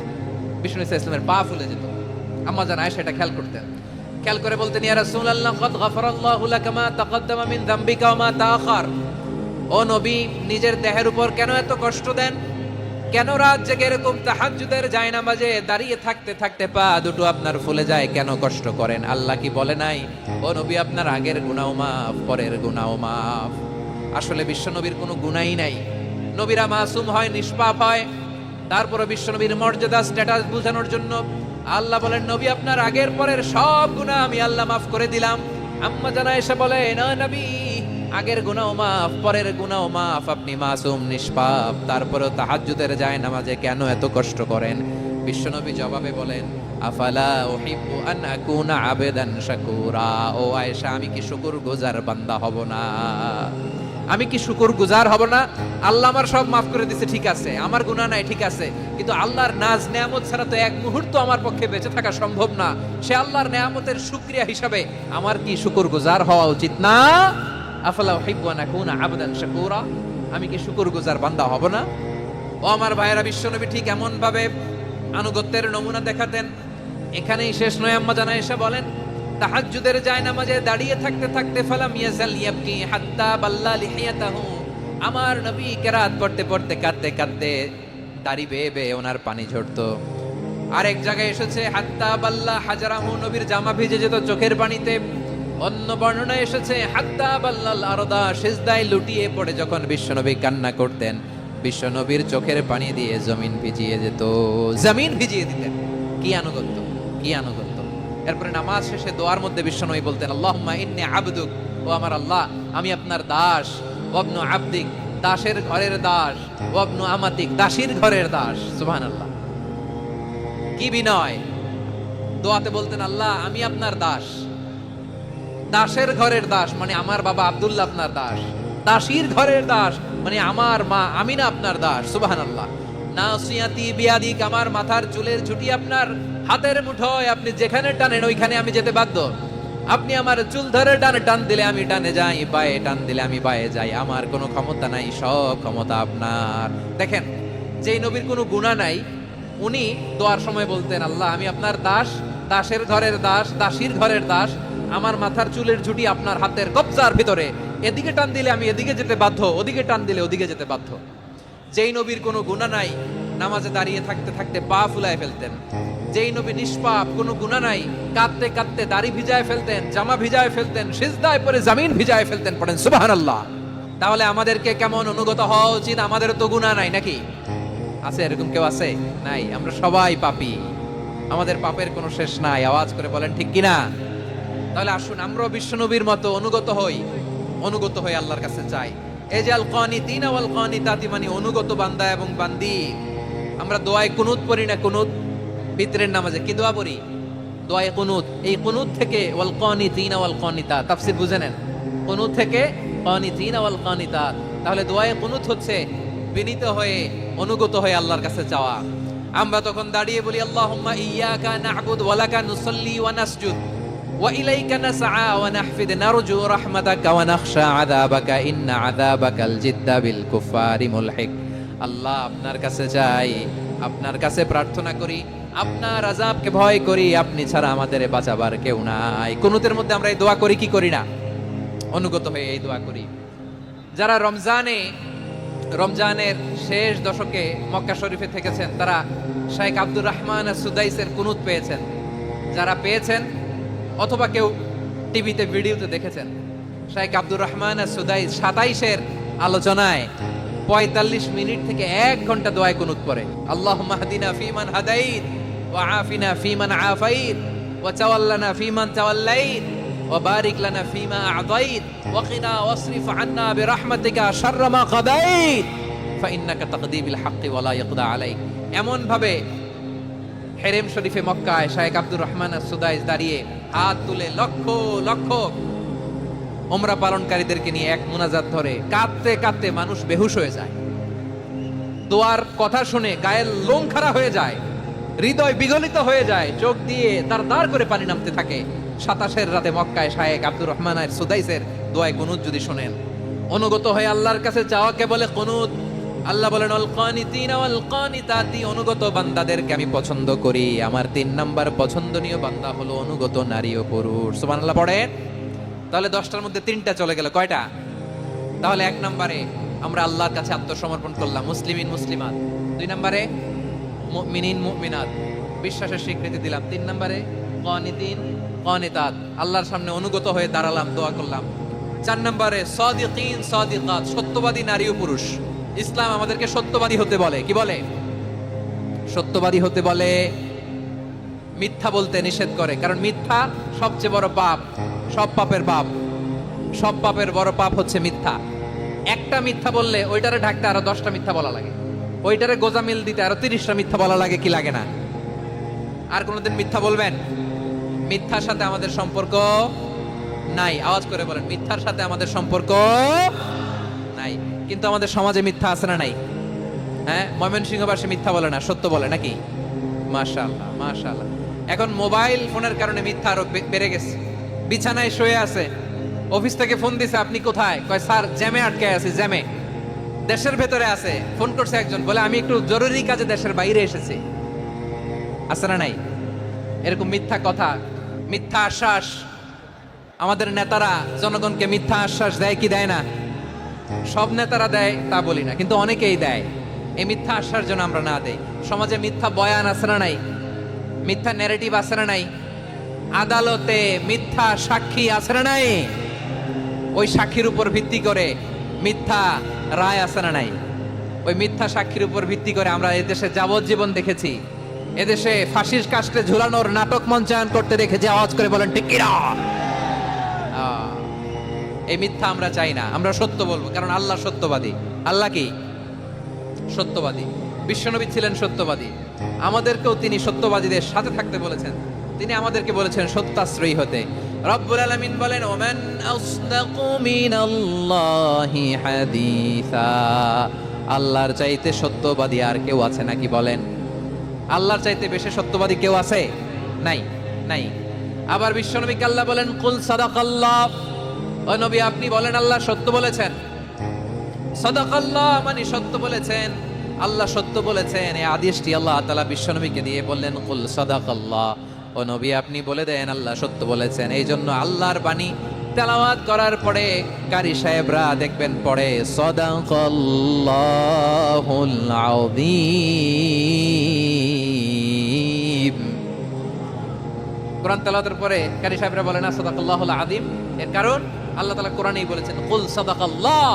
বিষ্ণু ইসা ইসলামের পা ফুলে যেত। আম্মা জান আয়েশা এটা খেয়াল করতেন। খেয়াল করে বলতেন, ইয়া রাসূলুল্লাহ কদ গাফারাল্লাহু লাকা মা তাকদ্দামা মিন যামবিকা ওয়া মা তাআখার। ও নবী, নিজের দেহের উপর কেন এত কষ্ট দেন? কেন রাত জেগে এরকম তাহাজ্জুদের জায়নামাজে দাঁড়িয়ে থাকতে থাকতে পা দুটো আপনার ফুলে যায়? কেন কষ্ট করেন? আল্লাহ কি বলে নাই, ও নবী আপনার আগের গুনাহ মাফ, পরের গুনাহ মাফ? আসলে বিশ্ব নবীর কোনো গুনাহই নাই। নবীরা মাসুম হয়, নিষ্পাপ হয়। তারপরে বিশ্ব নবীর মর্যাদা, স্ট্যাটাস বোঝানোর জন্য আল্লাহ বলেন, নবী আপনার আগের পরের সব গুনাহ আমি আল্লাহ মাফ করে দিলাম। আম্মা জানা এসে বলে, না নবী, আগের গুনাহ মাফ, পরের গুনাহ মাফ, আপনি মাসুম, নিষ্পাপ, তারপরেও তাহাজ্জুদের যায় নামাজে কেন এত কষ্ট করেন? বিশ্বনবী জবাবে বলেন, আফালা উহিব্বু আন আকুনা আবেদান শাকুরা। ও আয়েশা, আমি কি শুকরগুজার বান্দা হব না? আমি কি শুকরগুজার হব না? আল্লাহ আমার সব মাফ করে দিয়েছে, ঠিক আছে, আমার গুনাহ নাই, ঠিক আছে, কিন্তু আল্লাহর নাজ নেয়ামত ছাড়া তো এক মুহূর্ত আমার পক্ষে বেঁচে থাকা সম্ভব না। সে আল্লাহর নেয়ামতের শুকরিয়া হিসাবে আমার কি শুকরগুজার হওয়া উচিত না? আফালা উহিব্বু আন আকুনা আবদান শাকুরা, আমি কি শুকরগুজার বান্দা হব না? ও আমার ভাইয়েরা, বিশ্বনবী ঠিক এমন ভাবে আনুগত্যের নমুনা দেখাতেন। এখানেই শেষ নয়। আম্মা জানা এসে বলেন, তাহাজ্জুদের জায়নামাজে দাঁড়িয়ে থাকতে থাকতে ফালাম ইয়াজাল ইয়াবকি হাত্তা বাল্লা লিহিয়াতাহু, আমার নবী কেরাত পড়তে পড়তে কাঁদতে কাঁদতে দাড়ি বেয়ে বেয়ে ওনার পানি ঝরতো। আরেক জায়গায় এসেছে হাত্তা বাল্লা হাজারাহু, নবীর জামা ভিজে যেত চোখের পানিতে। অন্য বর্ণনায় এসেছে হাত্তা বাল্লাল আরদা, সিজদায় লুটিয়ে পড়ে যখন বিশ্বনবী কান্না করতেন, বিশ্বনবীর চোখের পানি দিয়ে জমিন ভিজিয়ে যেত, জমিন ভিজিয়ে দিতেন। কি আনুগত্য, কি আনুগত্য! এরপরে নামাজ শেষে দোয়ার মধ্যে বিশ্বনবী বলতেন, আল্লাহুম্মা ইন্নী আবদুক, ও আমার আল্লাহ, আমি আপনার দাস, ওয়াবনু আবদিক, দাসের ঘরের দাস, ওয়াবনু আমাতিক, দাসীর ঘরের দাস। সুবহানাল্লাহ, কি বিনয়! দোয়াতে বলতেন, আল্লাহ আমি আপনার দাস। দাসের ঘরের দাস মানে আমার বাবা আব্দুল্লাহ আপনার দাস। দাসীর ঘরের দাস মানে আমার মা আমিনা আপনার দাস। সুবহানাল্লাহ। নাসিয়াতি বিয়াদিক, আমার মাথার চুলের ঝুঁটি আপনার হাতের মুঠোয়, আপনি যেখানে টানেন ওইখানে আমি যেতে বাধ্য। আপনি আমার চুল ধরে ডানে টান দিলে আমি ডানে যাই, বায়ে টান দিলে আমি বায়ে যাই। আমার কোনো ক্ষমতা নাই, সব ক্ষমতা আপনার। দেখেন, যেই নবীর কোনো গুনাহ নাই, উনি দোয়ার সময় বলতেন, আল্লাহ আমি আপনার দাস, দাসের ঘরের দাস, দাসীর ঘরের দাস। আমার মাথার চুলের ঝুঁটি আপনার হাতের কবজার ভিতরে, এদিকে টান দিলে আমি এদিকে যেতে বাধ্য, ওদিকে টান দিলে ওদিকে যেতে বাধ্য। যেই নবীর কোনো গুনাহ নাই, নামাজে দাঁড়িয়ে থাকতে থাকতে পা ফুলায় ফেলতেন। যেই নবী নিষ্পাপ, কোনো গুনাহ নাই, কাঁদতে কাঁদতে দাড়ি ভিজায় ফেলতেন, জামা ভিজায় ফেলতেন, সিজদায় পড়ে জমিন ভিজায় ফেলতেন। পড়েন সুবহানাল্লাহ। তাহলে আমাদেরকে কেমন অনুগত হওয়া উচিত? আমাদের তো গুনাহ নাই নাকি? আছে এরকম কেউ? আছে? নাই। আমরা সবাই পাপী, আমাদের পাপের কোনো শেষ নাই। আওয়াজ করে বলেন ঠিক কিনা? তাহলে আসুন আমরাও বিশ্বনবীর মতো অনুগত হই, অনুগত হয়ে আল্লাহর কাছে চাই। এই যে আল কানিতিনা ওয়াল কানিতাতি, মানে অনুগত বান্দা এবং বান্দি। আমরা দোয়ায় কুনুত পড়ি না? কুনুত বিতরের নামাজে কি দোয়া পড়ি? দোয়ায়ে কুনুত। এই কুনুত থেকে ওয়াল কানিতিনা ওয়াল কানিতাত, তাফসীর বুঝে নেন। কুনুত থেকে কানিতিনা ওয়াল কানিতাত। তাহলে দোয়ায়ে কুনুত হচ্ছে বিনীত হয়ে, অনুগত হয়ে আল্লাহর কাছে চাওয়া। আমরা তখন দাঁড়িয়ে বলি, আল্লাহুম্মা ইয়্যাকা না'বুদু ওয়া লাকা নুসাল্লি ওয়া নাসজুদ ওয়া ইলাইকা নাসআ ওয়া নাহফিদ নারজু রাহমাতাকা ওয়া নাখশা আযাবাকা ইন্না আযাবাকাল জিদ্দা বিল কুফারি মুলহিক। আল্লাহ আপনার কাছে যাই, আপনার কাছে প্রার্থনা করি, আপনার আযাবকে ভয় করি, আপনি ছাড়া আমাদের বাঁচাবার কেউ নাই। কুনুতের মধ্যে আমরা এই দোয়া করি কি করি না? অনুগত হয়ে এই দোয়া করি। যারা রমজানের শেষ দশকে মক্কা শরীফে থেকেছেন, তারা শেখ আব্দুর রহমান সুদাইসের কুনুত পেয়েছেন। যারা পেয়েছেন অথবা কেউ টিভিতে ভিডিওতে দেখেছেন, শেখ আব্দুর রহমান সুদাইস 27-এর আলোচনায় 45 মিনিট থেকে 1 ঘন্টা দোয়ায় কুনুত পড়ে। আল্লাহুম্মা হদিনা ফীমান হাদাইত ওয়া আফিনা ফীমান আফাইত ওয়া তাওয়াল্লানা ফীমান তাওয়াল্লাইত ওয়া বারিক লানা ফীমা আ'তাইত ওয়া কিনা ওয়াসরিফ আন্না বিরহমাতিকা শাররা মা কাদাইত ফাইন্নাকা তাকদি বিল হাক্কি ওয়া লা ইয়াকদা আলাইক। এমন ভাবে হেরেম শরীফে মক্কায় শেখ আব্দুর রহমান সুদাইস দাঁড়িয়ে হাত তুলে লক্ষ লক্ষ উমরা পালনকারীদেরকে নিয়ে এক মুনাজাত ধরে কাঁদতে কাঁদতে মানুষ বেহুশ হয়ে যায়। দোয়ার কথা শুনে গায়ের লোম খাড়া হয়ে যায়, হৃদয় বিগলিত হয়ে যায়, চোখ দিয়ে দাঁড় করে পানি নামতে থাকে। 27-এর রাতে মক্কায় শেখ আব্দুর রহমান সুদাইসের দোয়ায় কুনুত যদি শোনেন, অনুগত হয়ে আল্লাহর কাছে চাওয়াকে বলে কুনুত। আল্লাহ বলেন, আল কানিতিনা ওয়াল কানিতাতি, অনুগত বান্দাদেরকে আমি পছন্দ করি। আমার 3 নাম্বার পছন্দনীয় বান্দা হলো অনুগত নারী ও পুরুষ। সুবহানাল্লাহ পড়েন। তাহলে 10টার মধ্যে 3টা চলে গেল, কয়টা? তাহলে 1 নম্বরে আমরা আল্লাহর কাছে আত্মসমর্পণ করলাম, মুসলিমিন মুসলিমাত। 2 নম্বরে মুমিনিন মুমিনাত, বিশ্বাসের স্বীকৃতি দিলাম। 3 নম্বরে কানিতিন কানিতাত, আল্লাহর সামনে অনুগত হয়ে দাঁড়ালাম, দোয়া করলাম। 4 নম্বরে সাদিকিন সাদিকাত, সত্যবাদী নারী ও পুরুষ। ইসলাম আমাদেরকে সত্যবাদী হতে বলে। কি বলে? সত্যবাদী হতে বলে, মিথ্যা বলতে নিষেধ করে। কারণ মিথ্যা সবচেয়ে বড় পাপ, সব পাপের বাপ। সব পাপের বড় পাপ হচ্ছে মিথ্যা। একটা মিথ্যা বললে ওইটারে ঢাকতে আরো 10টা মিথ্যা বলা লাগে, ওইটারে গোজামিল দিতে আরো 30টা মিথ্যা বলা লাগে। কি লাগে না? আর কোনোদিন মিথ্যা বলবেন? মিথ্যার সাথে আমাদের সম্পর্ক নাই। আওয়াজ করে বলেন, মিথ্যার সাথে আমাদের সম্পর্ক নাই। কিন্তু আমাদের সমাজে মিথ্যা আছে না নাই? হ্যাঁ, ময়মনসিংহবাসী মিথ্যা বলে না, সত্য বলে নাকি? মাশাআল্লাহ মাশাআল্লাহ। এখন মোবাইল ফোনের কারণে মিথ্যা আরো বেড়ে গেছে। বিছানায় শুয়ে আছে, অফিস থেকে ফোন দিছে, আপনি কোথায়? কয় স্যার জ্যামে আটকে আছি, জ্যামে। দেশের ভেতরে আছে, ফোন করছে একজন, বলে আমি একটু জরুরি কাজে দেশের বাইরে এসেছি। আছে না নাই? এরকম মিথ্যা কথা, মিথ্যা আশ্বাস। আমাদের নেতারা জনগণকে মিথ্যা আশ্বাস দেয় কি দেয় না? সব নেতারা দেয় তা বলি না, কিন্তু অনেকেই দেয়। এই মিথ্যা আশ্বাস যেন আমরা না দেই। সমাজে মিথ্যা বয়ান আছে না নাই? মিথ্যা ন্যারেটিভ আছে না নাই? আদালতে মিথ্যা সাক্ষী আছে না নাই? ওই সাক্ষীর উপর ভিত্তি করে মিথ্যা রায় আছে না নাই? ওই মিথ্যা সাক্ষীর উপর ভিত্তি করে আমরা এদেশে যাবজ্জীবন দেখেছি, এদেশে ফাঁসির কাস্টে ঝুলানোর নাটক মঞ্চায়ন করতে দেখেছি। আওয়াজ করে বলেন ঠিক কিনা? এই মিথ্যা আমরা চাই না, আমরা সত্য বলবো, কারণ আল্লাহ সত্যবাদী। আল্লাহ কি সত্যবাদী, বিশ্বনবী ছিলেন সত্যবাদী, আমাদেরকেও তিনি সত্যবাদীদের সাথে থাকতে বলেছেন। তিনি আমাদেরকে বলেছেন সত্যাশ্রয়ী হতে। রব্বুল আলামিন বলেন, ওমান আসদাকু মিনাল্লাহি হাদিসা, আল্লাহর চাইতে সত্যবাদী আর কেউ আছে নাকি বলেন? আল্লাহর চাইতে বেশি সত্যবাদী কেউ আছে? নাই, নাই। আবার বিশ্বনবীকে আল্লাহ বলেন, কুল সাদাকাল্লাহ, ও নবী আপনি বলেন আল্লাহ সত্য বলেছেন। সাদাকাল্লাহ মানে সত্য বলেছেন, আল্লাহ সত্য বলেছেন। এই আদেশটি আল্লাহ তাআলা বিশ্বনবীকে দিয়ে বললেন, কুল সাদাকাল্লাহ, ও নবী আপনি বলে দেন আল্লাহ সত্য বলেছেন। এই জন্য আল্লাহর বাণী তেলাওয়াত করার পরে কারি সাহেবরা দেখবেন পড়ে সাদাকাল্লাহুল আযীম। কোরআন তেলাওয়াতের পরে কারি সাহেবরা বলে না সাদাকাল্লাহুল আযীম, এর কারণ আল্লাহ তাআলা কোরআনেই বলেছেন কুল সাদাকাল্লাহ,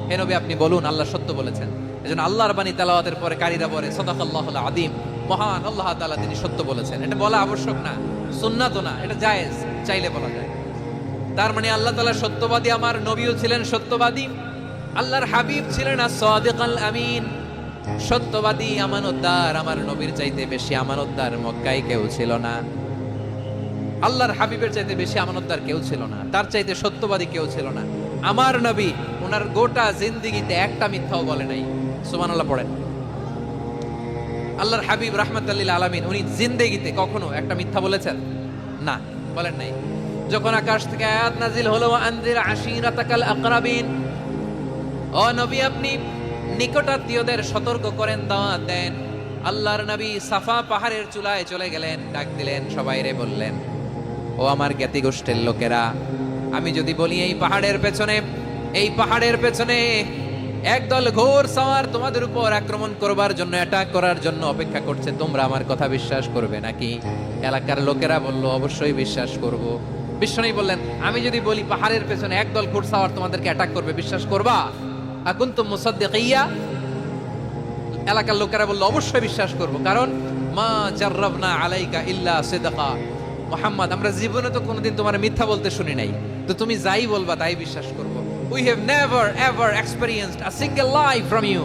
হে নবী আপনি বলুন আল্লাহ সত্য বলেছেন। এজন্য আল্লাহর বাণী তেলাওয়াতের পরে কারীরা বলে সাদাকাল্লাহুল আযীম, মহান আল্লাহ তাআলা তিনি সত্য বলেছেন। এটা বলা আবশ্যক না, সুন্নাতও না, এটা জায়েজ, চাইলে বলা যায়। তার মানে আল্লাহ তাআলা সত্যবাদী, আমার নবীও ছিলেন সত্যবাদী, আল্লাহর হাবিব ছিলেন as-সাদিকাল আমিন, সত্যবাদী, আমানতদার। আমার নবীর চাইতে বেশি আমানতদার মক্কায় কেউ ছিল না, আল্লাহর হাবিবের চাইতে বেশি আমানতদার কেউ ছিল না, তার চাইতে সত্যবাদী কেউ ছিল না। আমার নবী ওনার গোটা জিন্দেগিতে একটা মিথ্যাও বলে নাই। সুবহানাল্লাহ পড়েন। আল্লাহর হাবিব রাহমাতুল লিল আলামিন উনি জিন্দেগিতে কখনো একটা মিথ্যা বলেছেন? না, বলেন নাই। যখন আকাশ থেকে আয়াত নাজিল হলো, আনজির আশিরাতাকাল আকরাবিন, ও নবী আপনি নিকটাত্মীয়দের সতর্ক করেন, দাওয়াত দেন। আল্লাহর নবী সাফা পাহাড়ের চূড়ায় চলে গেলেন, ডাক দিলেন, সবাই রে বললেন, ও আমার জ্ঞাতি গোষ্ঠীর লোকেরা, আমি যদি বলি এই পাহাড়ের পেছনে একদল ঘোর সওয়ার তোমাদের উপর আক্রমণ করবার জন্য, অ্যাটাক করার জন্য অপেক্ষা করছে, তোমরা আমার কথা বিশ্বাস করবে নাকি? এলাকার লোকেরা বলল, অবশ্যই বিশ্বাস করব। বিশ্বনবী বললেন, আমি যদি বলি পাহাড়ের পেছনে একদল ঘোর সওয়ার তোমাদেরকে অ্যাটাক করবে, বিশ্বাস করবা? আকুনতুম মুসাদ্দিকিয়া? এলাকার লোকেরা বলল, অবশ্যই বিশ্বাস করব, কারণ মা জাররাবনা আলাইকা ইল্লা সিদকা, মুহাম্মদ আমরা জীবনে তো কোনোদিন তোমার মিথ্যা বলতে শুনি নাই, তো তুমি যাই বলবা তাই বিশ্বাস করব। We have never ever experienced a single lie from you.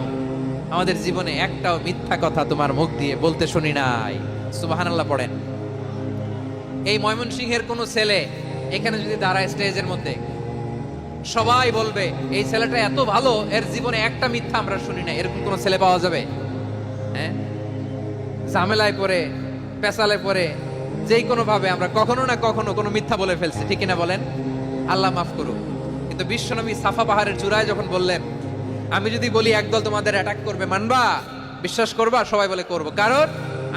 আমাদের জীবনে একটাও মিথ্যা কথা তোমার মুখ দিয়ে বলতে শুনি নাই। সুবহানাল্লাহ পড়েন। এই ময়মনসিংহের কোন ছেলে এখানে যদি দাঁড়ায় স্টেজের মধ্যে, সবাই বলবে এই ছেলেটা এত ভালো, এর জীবনে একটা মিথ্যা আমরা শুনি না। এরকম কোন ছেলে পাওয়া যাবে? হ্যাঁ, ঝামেলায় পড়ে, পেশালে পড়ে, যেই কোনো ভাবে আমরা কখনো না কখনো কোনো মিথ্যা বলে ফেলছি, ঠিক কিনা বলেন? আল্লাহ মাফ করুক। কিন্তু বিশ্বনবী সাফা পাহাড়ের চূড়ায় যখন বললেন, আমি যদি বলি একদল তোমাদের অ্যাটাক করবে, মানবা? বিশ্বাস করবা? সবাই বলে করব, কারণ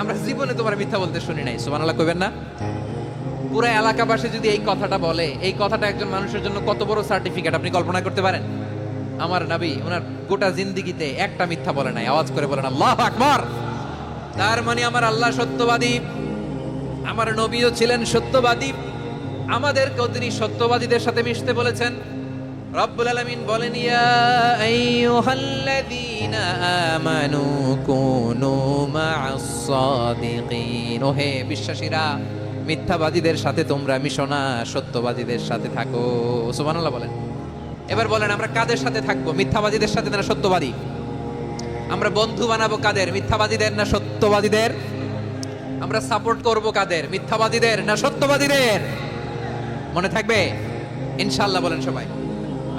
আমরা জীবনে তোমার মিথ্যা বলতে শুনি নাই। সুবহানাল্লাহ কইবেন না? পুরো এলাকাবাসী যদি এই কথাটা বলে, এই কথাটা একজন মানুষের জন্য কত বড় সার্টিফিকেট আপনি কল্পনা করতে পারেন? আমার নবী ওনার গোটা জিন্দেগিতে একটা মিথ্যা বলে নাই। আওয়াজ করে বলেন আল্লাহু আকবার। তার মানে আমার আল্লাহ সত্যবাদী, আমার নবীও ছিলেন সত্যবাদী, আমাদেরকেও তিনি সত্যবাদীদের সাথে মিশতে বলেছেন। রব্বুল আলামিন বলেন, ইয়া আইয়ুহাল্লাযীনা আমানু কুনু মা'আস সাদিকিন, ও হে বিশ্বাসীরা, মিথ্যাবাদীদের সাথে তোমরা মিশো না, সত্যবাদীদের সাথে থাকো। সুবহানাল্লাহ বলেন। এবার বলেন আমরা কাদের সাথে থাকবো? মিথ্যাবাদীদের সাথে না সত্যবাদী? আমরা বন্ধু বানাবো কাদের? মিথ্যাবাদীদের না সত্যবাদীদের? আমরা সাপোর্ট করব কাদের? মিথ্যাবাদীদের না সত্যবাদীদের? মনে থাকবে ইনশাআল্লাহ, বলেন সবাই।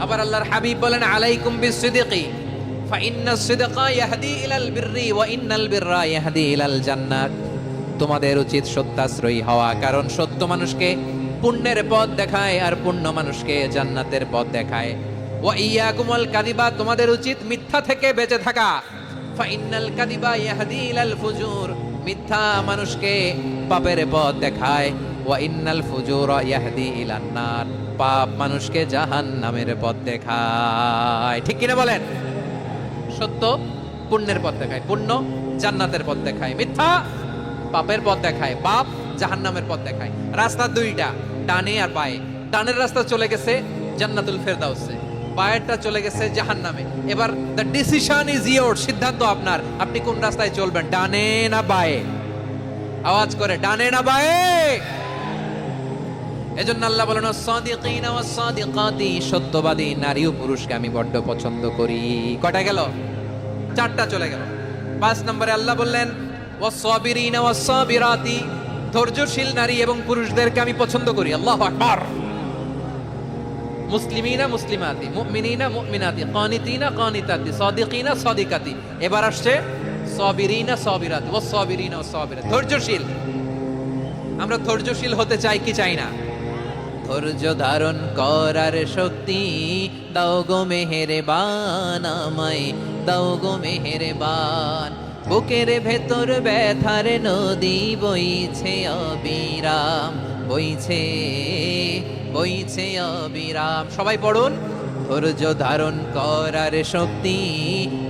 আবার আল্লাহর হাবিব বলেন, আলাইকুম বিসসিদকি ফা ইন্নাস সিদকা ইয়াহদি ইলাল বিররি ওয়া ইন্নাল বিররা ইয়াহদি ইলাল জান্নাত। তোমাদের উচিত সত্যাশ্রয়ী হওয়া, কারণ সত্য মানুষকে পুণ্যের পথ দেখায় আর পুণ্য মানুষকে জান্নাতের পথ দেখায়। ওয়া ইয়াকুমুল কাযিবা, তোমাদের উচিত মিথ্যা থেকে বেঁচে থাকা। ফা ইন্নাল কাযিবা ইয়াহদি ইলাল ফুজুর, মিথ্যা মানুষকে পাপের পথ দেখায়। ওয়া ইন্নাল ফুজুরা ইয়াহদি ইলান নার, পাপ মানুষকে জাহান্নামের পথ দেখায়। ঠিক কিনা বলেন? সত্য পুণ্যের পথ দেখায়, পুণ্য জান্নাতের পথ দেখায়, মিথ্যা পাপের পথ দেখায়, পাপ জাহান্নামের পথ দেখায়। রাস্তা দুইটা, ডানে আর বাঁয়ে। ডানের রাস্তা চলে গেছে জান্নাতুল ফেরদাউসে, বাঁয়েরটা চলে গেছে জাহান্নামে। এবার দ্য ডিসিশন ইজ ইয়োর, সিদ্ধান্ত আপনার, আপনি কোন রাস্তায় চলবেন, ডানে না বাঁয়ে? আওয়াজ করে, ডানে না বাঁয়ে? এজন্য আল্লাহ বলেন সাদিকিনা ওয়াস সাদিকাতি, সত্যবাদী নারী ও পুরুষকে আমি বড্ড পছন্দ করি। কয়টা গেল? চারটা চলে গেল। 5 নম্বরে আল্লাহ বললেন ওয়াস সাবিরিনা ওয়াস সাবিরাতি, ধৈর্যশীল নারী এবং পুরুষদেরকে আমি পছন্দ করি। আল্লাহু আকবার। মুসলিমিনা মুসলিমাতি, মুমিনিনা মুমিনাতি, কানিতিনা কানিতাতি, সাদিকিনা সাদিকাতি। এবার আসছে সাবিরিনা সাবিরাতি, ওয়াস সাবিরিনা ওয়াস সাবিরাতি, ধৈর্যশীল। আমরা ধৈর্যশীল হতে চাই কি চাই না? ধৈর্য ধারণ করার শক্তি দাও গো মেহেরবান, আমায় দাও গো মেহেরবান। বুকের ভেতর ব্যথার নদী বইছে অবিরাম, বইছে বইছে অবিরাম। সবাই পড়ুন, ধৈর্য ধারণ করার শক্তি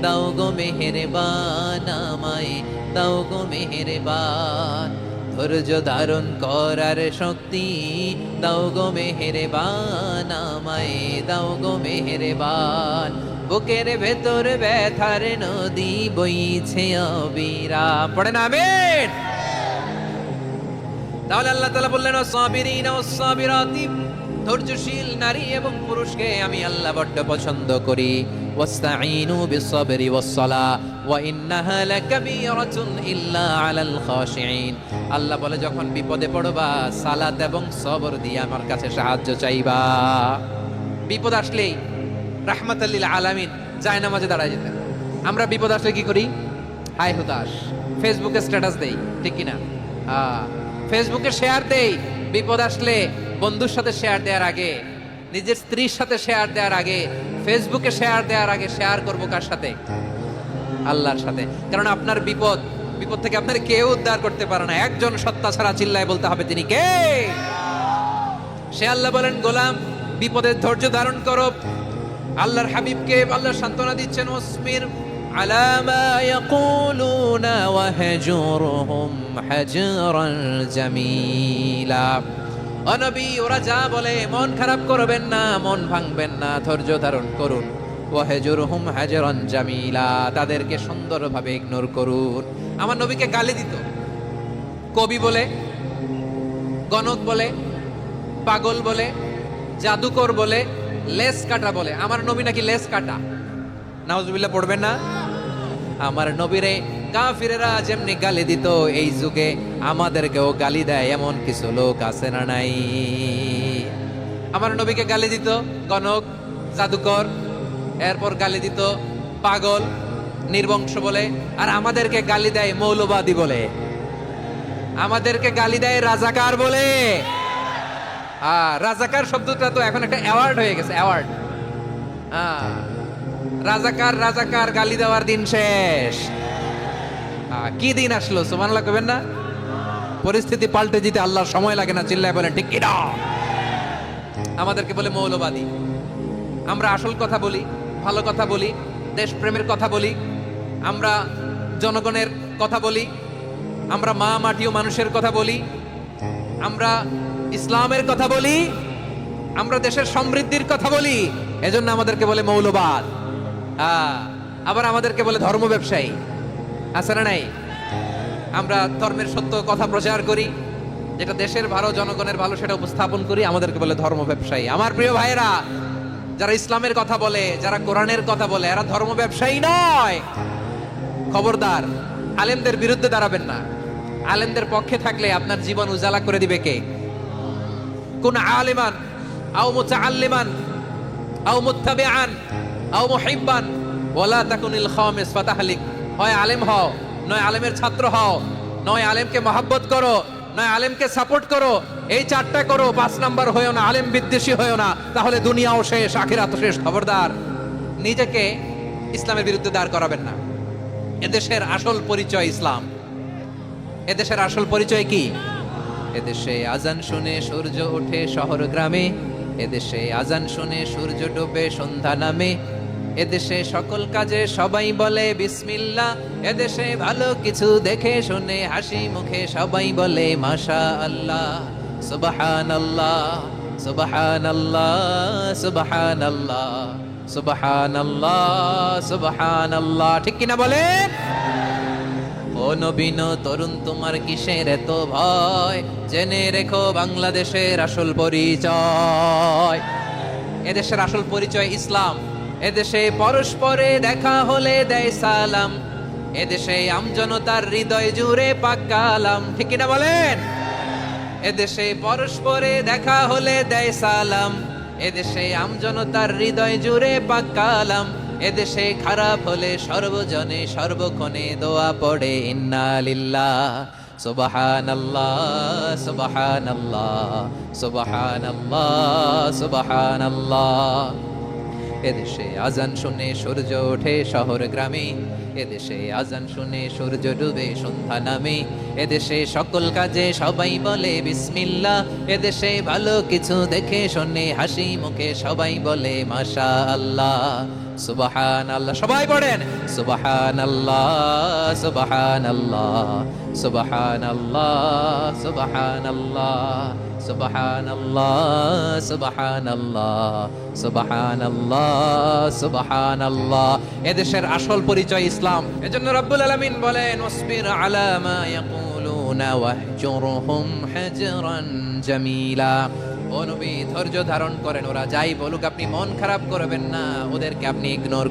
দাও গো মেহেরবান, আমায় দাও গো মেহেরবান। ধৈর্য ধারণ করার শক্তি দাও গো মেহেরবান, আমায় দাও গো মেহেরবান। বুকের ভেতর ব্যথার নদী বইছে অবিরাম। পড়েন আমিন। তাহলে আল্লাহ তাআলা বললেন ওয়াস-সাবিরিনা ওয়াস-সাবিরাতি, ধৈর্যশীল নারী এবং পুরুষকে আমি আল্লাহ বড্ড পছন্দ করি। ওয়াস্তাঈনু বিস-সাবরি ওয়াস-সালাহ ওয়া ইন্নাহা লাকাবীরাতুন ইল্লা আলাল খাশিঈন। আল্লাহ বলে যখন বিপদে পড়বা সালাত এবং সবর দিয়ে আমার কাছে সাহায্য চাইবা। বিপদ আসলেই রাহমাতাল লিল আলামিন জায়নামাজে দাঁড়ায় যেতেন। আমরা বিপদ আসলে কি করি? হায় হুতাশ, ফেসবুকে স্ট্যাটাস দেই, ঠিক কি না? ফেসবুকে শেয়ার দেই। বিপদ আসলে বন্ধুর সাথে শেয়ার দেওয়ার আগে, নিজের স্ত্রীর সাথে শেয়ার দেওয়ার আগে, ফেসবুকে শেয়ার দেওয়ার আগে শেয়ার করবো কার সাথে? আল্লাহর সাথে। কারণ আপনার বিপদ থেকে আপনার কেউ উদ্ধার করতে পারে না, একজন সত্তা ছাড়া। চিল্লায় বলতে হবে তিনি কে? সে আল্লাহ বলেন গোলাম বিপদের ধৈর্য ধারণ করো। আল্লাহর হাবিবকে আল্লাহ সান্ত্বনা দিচ্ছেন ওয়াসবির আলা মা ইয়াকুলুনা ওয়াহজুরহুম হাজরান জামিলা। ও নবী, ওরা যা বলে মন খারাপ করবেন না, মন ভাঙবেন না, ধৈর্য ধারণ করুন। ওয়াহজুরহুম হাজরান জামিলা, তাদেরকে সুন্দরভাবে ইগনোর করুন। আমার নবীকে গালি দিত কবি বলে, গণক বলে, পাগল বলে, জাদুকর বলে, লেস কাটা বলে। আমার নবী নাকি লেস কাটা? নাউজুবিল্লাহ পড়বেন না? আমার নবীরে কাফিরেরা যেমনি গালি দিত, এই যুগে আমাদেরকেও গালি দেয় এমন কিছু লোক আছে না নাই? আমার নবীকে গালি দিত গণক, জাদুকর, এরপর গালি দিত পাগল, নির্বংশ বলে, আর আমাদেরকে গালি দেয় মৌলবাদী বলে, আমাদেরকে গালি দেয় রাজাকার বলে। রাজাকার শব্দটা তো এখন একটা অ্যাওয়ার্ড হয়ে গেছে, অ্যাওয়ার্ড। রাজাকার রাজাকার গালি দেওয়ার দিন শেষ। কি দিন আসলো? সুবহানাল্লাহ কইবেন না? পরিস্থিতি পাল্টে দিতে আল্লাহর সময় লাগে না। চিল্লায় বলেন ঠিক কি না? আমাদেরকে বলে মৌলবাদী। আমরা আসল কথা বলি, ভালো কথা বলি, দেশপ্রেমের কথা বলি, আমরা জনগণের কথা বলি, আমরা মা মাটি ও মানুষের কথা বলি, আমরা ইসলামের কথা বলি, আমরা দেশের সমৃদ্ধির কথা বলি। এজন্য আমাদেরকে বলে মৌলবাদ। আবার আমাদেরকে বলে ধর্ম ব্যবসায়ী। আছে না নাই? আমরা ধর্মের সত্য কথা প্রচার করি, যেটা দেশের ভালো, জনগণের ভালো, সেটা উপস্থাপন করি, আমাদেরকে বলে ধর্ম ব্যবসায়ী। আমার প্রিয় ভাইয়েরা, যারা ইসলামের কথা বলে, যারা কোরআনের কথা বলে, এরা ধর্ম ব্যবসায়ী নয়। খবরদার, আলেমদের বিরুদ্ধে দাঁড়াবেন না। আলেমদের পক্ষে থাকলে আপনার জীবন উজালা করে দিবে কে? কোন আলিমান আও মুতাআল্লিমান আও মুত্তাবিআন আও মুহিব্বান ওয়ালা তাকুনিল খামিস ফাতাহলিক। হয় আলেম হও, নয় আলেমের ছাত্র হও, নয় আলেমকে মহব্বত করো, নয় আলেমকে সাপোর্ট করো। এই চারটা করো, 5 নাম্বার হয়েও না, আলেম বিদ্বেষী হয়েও না, তাহলে দুনিয়াও শেষ, আখিরাতও শেষ। খবরদার, নিজেকে ইসলামের বিরুদ্ধে দাঁড় করাবেন না। এদেশের আসল পরিচয় ইসলাম। এদেশের আসল পরিচয় কি? এদেশে আজান শুনে সূর্য ওঠে শহর গ্রামে, এদেশে আজান শুনে সূর্য ডোবে সন্ধ্যা নামে, এদেশে সকল কাজে সবাই বলে বিসমিল্লাহ, এদেশে ভালো কিছু দেখে শুনে হাসি মুখে সবাই বলে মাশাআল্লাহ, সুবহানাল্লাহ, সুবহানাল্লাহ, সুবহানাল্লাহ, সুবহানাল্লাহ, সুবহানাল্লাহ। ঠিক কিনা বলেন? ও নবীন তরুণ তোমার কিসের এত ভয়, জেনে রেখো বাংলাদেশের আসল পরিচয়। এদেশের আসল পরিচয় ইসলাম। এদেশে পরস্পরে দেখা হলে দেয় সালাম, এদেশে আমজনতার হৃদয় জুড়ে পাক কালাম। ঠিক কিনা বলেন? এদেশে পরস্পরে দেখা হলে দেয় সালাম, এদেশে আমজনতার হৃদয় জুড়ে পাক কালাম। এদেশে খারাপ হলে সর্বজনে সর্বক্ষণে দোয়া পড়ে ইন্না লিল্লাহ সুবহানাল্লাহ সুবহানাল্লাহ সুবহানাল্লাহ সুবহানাল্লাহ। এদেশে আজান শুনে সূর্য ওঠে শহর গ্রামে, এদেশে আজান শুনে সূর্য ডুবে সন্ধ্যা নামে। এদেশে সকল কাজে সবাই বলে বিসমিল্লাহ, এদেশে ভালো কিছু দেখে শুনে হাসি মুখে সবাই বলে মাশাআল্লাহ সুবহানাল্লাহ। সবাই পড়েন সুবহানাল্লাহ সুবহানাল্লাহ সুবহানাল্লাহ সুবহানাল্লাহ সুবহানাল্লাহ সুবহানাল্লাহ সুবহানাল্লাহ সুবহানাল্লাহ। এদেশের আসল পরিচয় ইসলাম। এজন্য রব্বুল আলামিন বলেন ওয়াসবির আলা মা ইয়াকুলুনা ওয়াহজুরহুম হাজরান জামিলা। ও নবী ধৈর্য ধারণ করেন, ওরা যাই বলুক আপনি মন খারাপ করবেন না, ওদেরকে আপনি ইগনোর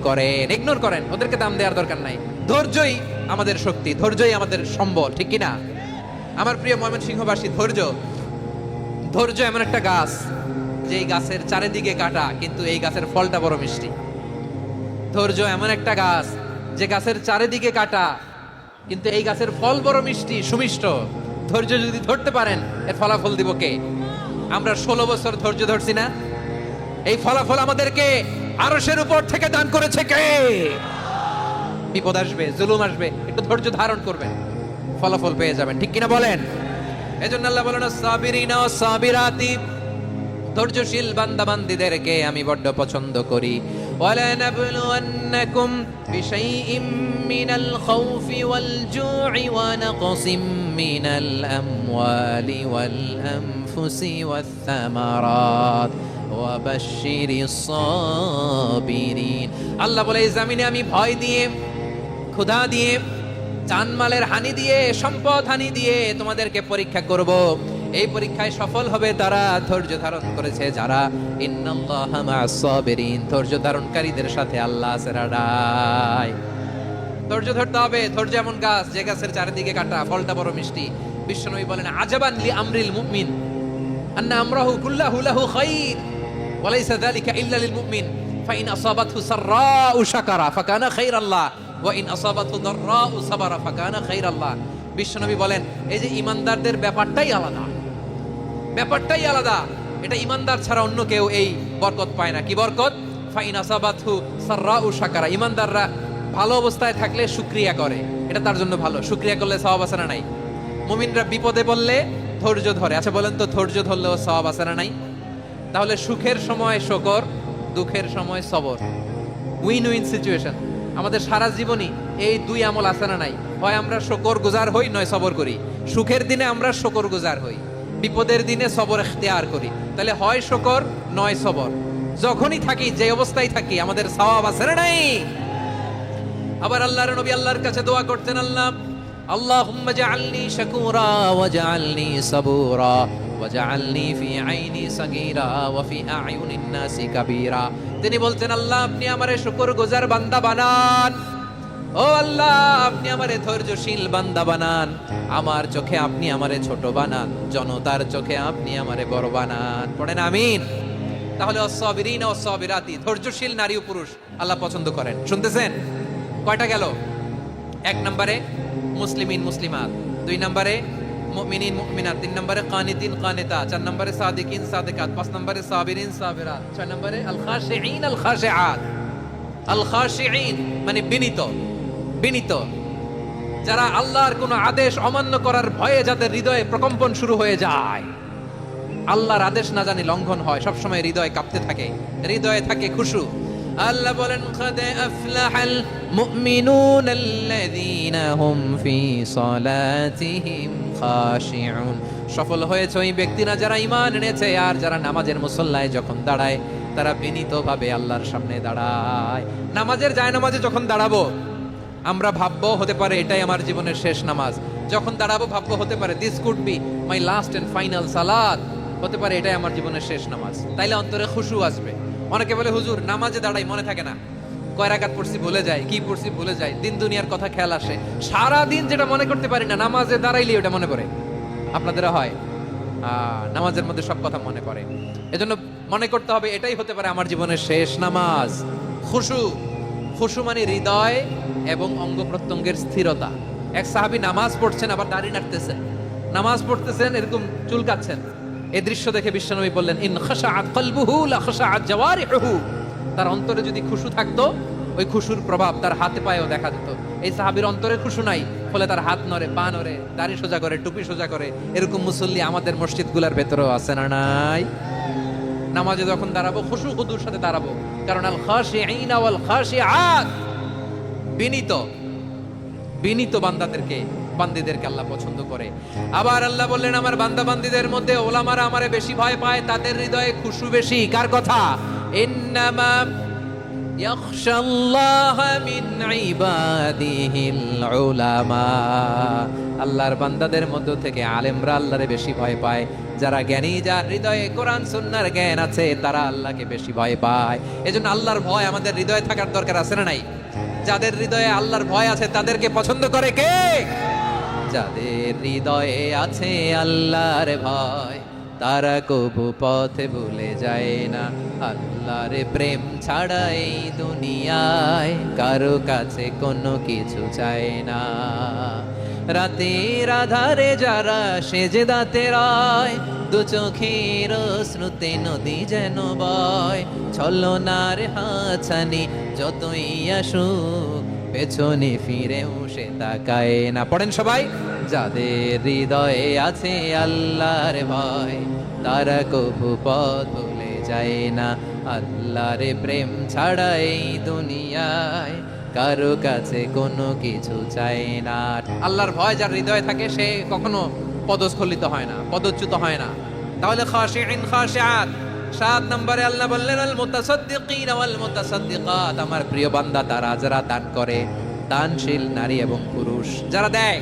করেন, ওদেরকে দাম দেওয়ার দরকার নাই। ধৈর্যই আমাদের শক্তি, ধৈর্যই আমাদের সম্বল। ঠিক কিনা? আমার প্রিয় ময়মনসিংহবাসী, ধৈর্য এমন একটা গাছ, যেই গাছের চারিদিকে কাটা কিন্তু এই গাছের ফলটা বড় মিষ্টি। ধৈর্য এমন একটা গাছ, যে গাছের চারিদিকে কাটা কিন্তু এই গাছের ফল বড় মিষ্টি সুমিষ্ট। ধৈর্য যদি ধরতে পারেন, এর ফলাফল দিব কে? আমরা 16 বছর ধৈর্য ধরছি না? এই ফলাফল আমাদেরকে আরশের উপর থেকে দান করেছে কে? বিপদ আসবে, জুলুম আসবে, একটু ধৈর্য ধারণ করবেন, ফলাফল পেয়ে যাবেন। ঠিক কিনা বলেন? এজন্য আল্লাহ বলেন সাবিরিনা ওয়াস সাবিরাতি, ধৈর্যশীল বান্দা বান্দীদেরকে আমি বড্ড পছন্দ করি। ওয়ালা নাবলুয়ান্নাকুম বিশাইইম মিনাল খাউফি ওয়াল জু'i ওয়া নাকসিম মিনাল আমওয়ালি ওয়াল আনফুসি ওয়াস সামারাত ওয়া বাশশিরিস সাবিরিন। আল্লাহ বলে এই জমিনে আমি ভয় দিয়ে, ক্ষুধা দিয়ে, জানমালের হানি দিয়ে, সম্পদ হানি দিয়ে তোমাদেরকে পরীক্ষা করব। এই পরীক্ষায় সফল হবে তারা ধৈর্য ধারণ করেছে যারা। ইন্নাল্লাহা মা'আস সাবিরিন, ধৈর্য ধারণকারীদের সাথে আল্লাহ আছে রাডায়। ধৈর্য ধরতে হবে। ধৈর্য এমন গাছ, যে গাছের চারিদিকে কাটা, ফলটা বড় মিষ্টি। বিশ্বনবী বলেন আজাবান লি আমরিল মুমিন আন্না আমরাহু কুল্লাহু লাহু খাইর ওয়া লাইসা যালিকা ইল্লা লিল মুমিন ফাইন আসাবাতহু সাররাউ শাকারা ফাকানা খাইরাল্লাহ ওয়া ইন আসাবাতহু দাররাউ সাবারা ফাকানা খাইরাল্লাহ। বিশ্বনবী বলেন এই যে ইমানদারদের ব্যাপারটাই আলাদা, ব্যাপারটাই আলাদা। এটা ইমানদার ছাড়া অন্য কেউ এই বরকত পায় না। কি বরকত? ফাইন আসাবাতহু সাররাউ শাকারা। ইমানদাররা ভালো অবস্থায় থাকলে শুকরিয়া করে, এটা তার জন্য ভালো। শুকরিয়া করলে সওয়াব আছে না নাই? মুমিনরা বিপদে পড়লে ধৈর্য ধরে। আচ্ছা বলেন তো, ধৈর্য ধরলেও সওয়াব আছে না নাই? তাহলে সুখের সময় শুকর, দুঃখের সময় সবর, উইন উইন সিচুয়েশন। আমাদের সারা জীবনই এই দুই আমল আছে না নাই? হয় আমরা শুকর গুজার হই, নয় সবর করি। সুখের দিনে আমরা শুকর গুজার হই, বিপদের দিনে সবর ইখতিয়ার করি। তাহলে হয় শুকর নয় সবর। যখনই থাকি, যে অবস্থায় থাকি, আমাদের সওয়াব আছে না নাই? আবার আল্লাহর নবী আল্লাহর কাছে দোয়া করতেন, আল্লাহুম্মা জাআলনি শাকুরা ওয়া জাআলনি সাবুরা ওয়া জাআলনি ফি আইনি সাগীরা ওয়া ফি আ'য়ুনিন নাসি কাবীরা। তিনি বলতেন আল্লাহ আপনি আমারে শুকরগুজার বান্দা বানান, ও আল্লাহ আপনি আমারে ধৈর্যশীল বান্দা বানান, আমার চোখে আপনি আমারে ছোট বানান, জনতার চোখে আপনি আমারে বড় বানান। পড়েন আমিন। তাহলে আস-সাবিরিনা ওয়াস-সাবিরাতি, ধৈর্যশীল নারী ও পুরুষ আল্লাহ পছন্দ করেন। শুনতেছেন? কয়টা গেল? 1 নম্বরে মুসলিমিন মুসলিমাত, 2 নম্বরে মুমিনিন মুমিনাত, 3 নম্বরে কানিতিন কানিতাত, 4 নম্বরে সাদিকিন সাদিকাত, 5 নম্বরে সাবিরিন সাবিরাত, 6 নম্বরে আল খাশিঈন আল খাশিআত। আল খাশিঈন মানে বিনীত, বিনীত, যারা আল্লাহর কোন আদেশ অমান্য করার ভয়ে যাদের হৃদয়ে প্রকম্পন শুরু হয়ে যায়, আল্লাহর আদেশ না জানি লঙ্ঘন হয়, সব সময় হৃদয় কাঁপতে থাকে, হৃদয়ে থাকে খুশু। আল্লাহ বলেন কাদ আফলাহাল মুমিনুন আল্লাযীনা হুম ফি সালাতিহিম খাশিউন। সফল হয়েছে ওই ব্যক্তিরা যারা ঈমান এনেছে আর যারা নামাজের মুসল্লায় যখন দাঁড়ায় তারা বিনীতভাবে আল্লাহর সামনে দাঁড়ায়। নামাজের জায়নামাজে যখন দাঁড়াবো আমরা ভাববো হতে পারে এটাই আমার জীবনের শেষ নামাজ, যখন দাঁড়াবো ভাববো হতে পারে this could be my last and final সালাত, হতে পারে এটাই আমার জীবনের শেষ নামাজ। তাইলে অন্তরে খুশু আসবে। অনেকে বলে হুজুর নামাজে দাঁড়াই মনে থাকে না, কয় রাকাত পড়ছি ভুলে যায়, কি পড়ছি ভুলে যায়, দিন দুনিয়ার কথা খেয়াল আসে, সারা দিন যেটা মনে করতে পারি না নামাজে দাঁড়াইলে ওটা মনে পড়ে। আপনাদেরও হয়? নামাজের মধ্যে সব কথা মনে পড়ে। এজন্য মনে করতে হবে এটাই হতে পারে আমার জীবনের শেষ নামাজ। খুশু, খুশু মানে হৃদয় এবং অঙ্গ প্রত্যঙ্গের স্থিরতা। এক সাহাবী নামাজ পড়ছেন আবার দাড়ি নাড়তেছেন, নামাজ পড়তেছেন এরকম চুলকাচ্ছেন। এই দৃশ্য দেখে বিশ্বনবী বললেন ইন খাশাআত কলবুহু লা খাশাআত জাওয়ারিহু, তার অন্তরে যদি খুশু থাকতো ওই খুশুর প্রভাব তার হাতে পায়েও দেখা দিত। এই সাহাবীর অন্তরে খুশু নাই, ফলে তার হাত নড়ে, পা নড়ে, দাড়ি সোজা করে, টুপি সোজা করে। এরকম মুসল্লি আমাদের মসজিদগুলোর ভেতরেও আছে না নাই? নামাজে যখন দাঁড়াবো খুশু খুদুর সাথে দাঁড়াবো, কারণ আল খাশিঈনা ওয়াল খাশিআত, বিনীত বিনীত বান্দিদেরকে আল্লাহ পছন্দ করে। আবার আল্লাহ বললেন আমার বান্দা বান্দিদের মধ্যে ওলামারা আমারে বেশি ভয় পায়, তাদের হৃদয়ে খুশু বেশি। কার কথা? ইন্নামা ইয়াখশাল্লাহা মিন ইবাদিহিল উলামা, আল্লাহর বান্দাদের মধ্য থেকে আলেমরা আল্লাহরে বেশি ভয় পায়। যারা জ্ঞানী, যার হৃদয়ে কোরআন সুন্নাহর জ্ঞান আছে, তারা আল্লাহকে বেশি ভয় পায়। এজন্য আল্লাহর ভয় আমাদের হৃদয়ে থাকার দরকার আছে না নাই? যাদের হৃদয়ে আল্লাহর ভয় আছে তাদেরকে পছন্দ করে কে? যাদের হৃদয়ে আছে আল্লাহর ভয়, তারা কবু পথে ভুলে যায় না। আল্লাহর প্রেম ছাড়া এই দুনিয়ায় কারো কাছে কোনো কিছু চায় না। রাতের আধারে যারা সেজদাতে রয়, দু চোখের শ্রুতে নদী যেন বয়। ছলনার হাতছানি যতই আসুক, পেছনে ফিরেও সে তাকায় না। পড়েন সবাই। যাদের হৃদয়ে আছে আল্লাহর ভয়, তারা কবু পথ ভুলে যায় না। আল্লাহর প্রেম ছাড়া এই দুনিয়ায় কারো কাছে কোনো কিছু চায় না। আল্লাহর ভয় যার হৃদয়ে থাকে সে কখনো পদস্খলিত হয় না, পদচ্যুত হয় না। তাহলে খাশিঈন খাশিআত। 7 নম্বরে আল্লাহ বললেন আল মুতাসাদ্দিকিন ওয়াল মুতাসাদ্দিকাত, আমার প্রিয় বান্দা তারা যারা দান করে, দানশীল নারী এবং পুরুষ যারা দেয়,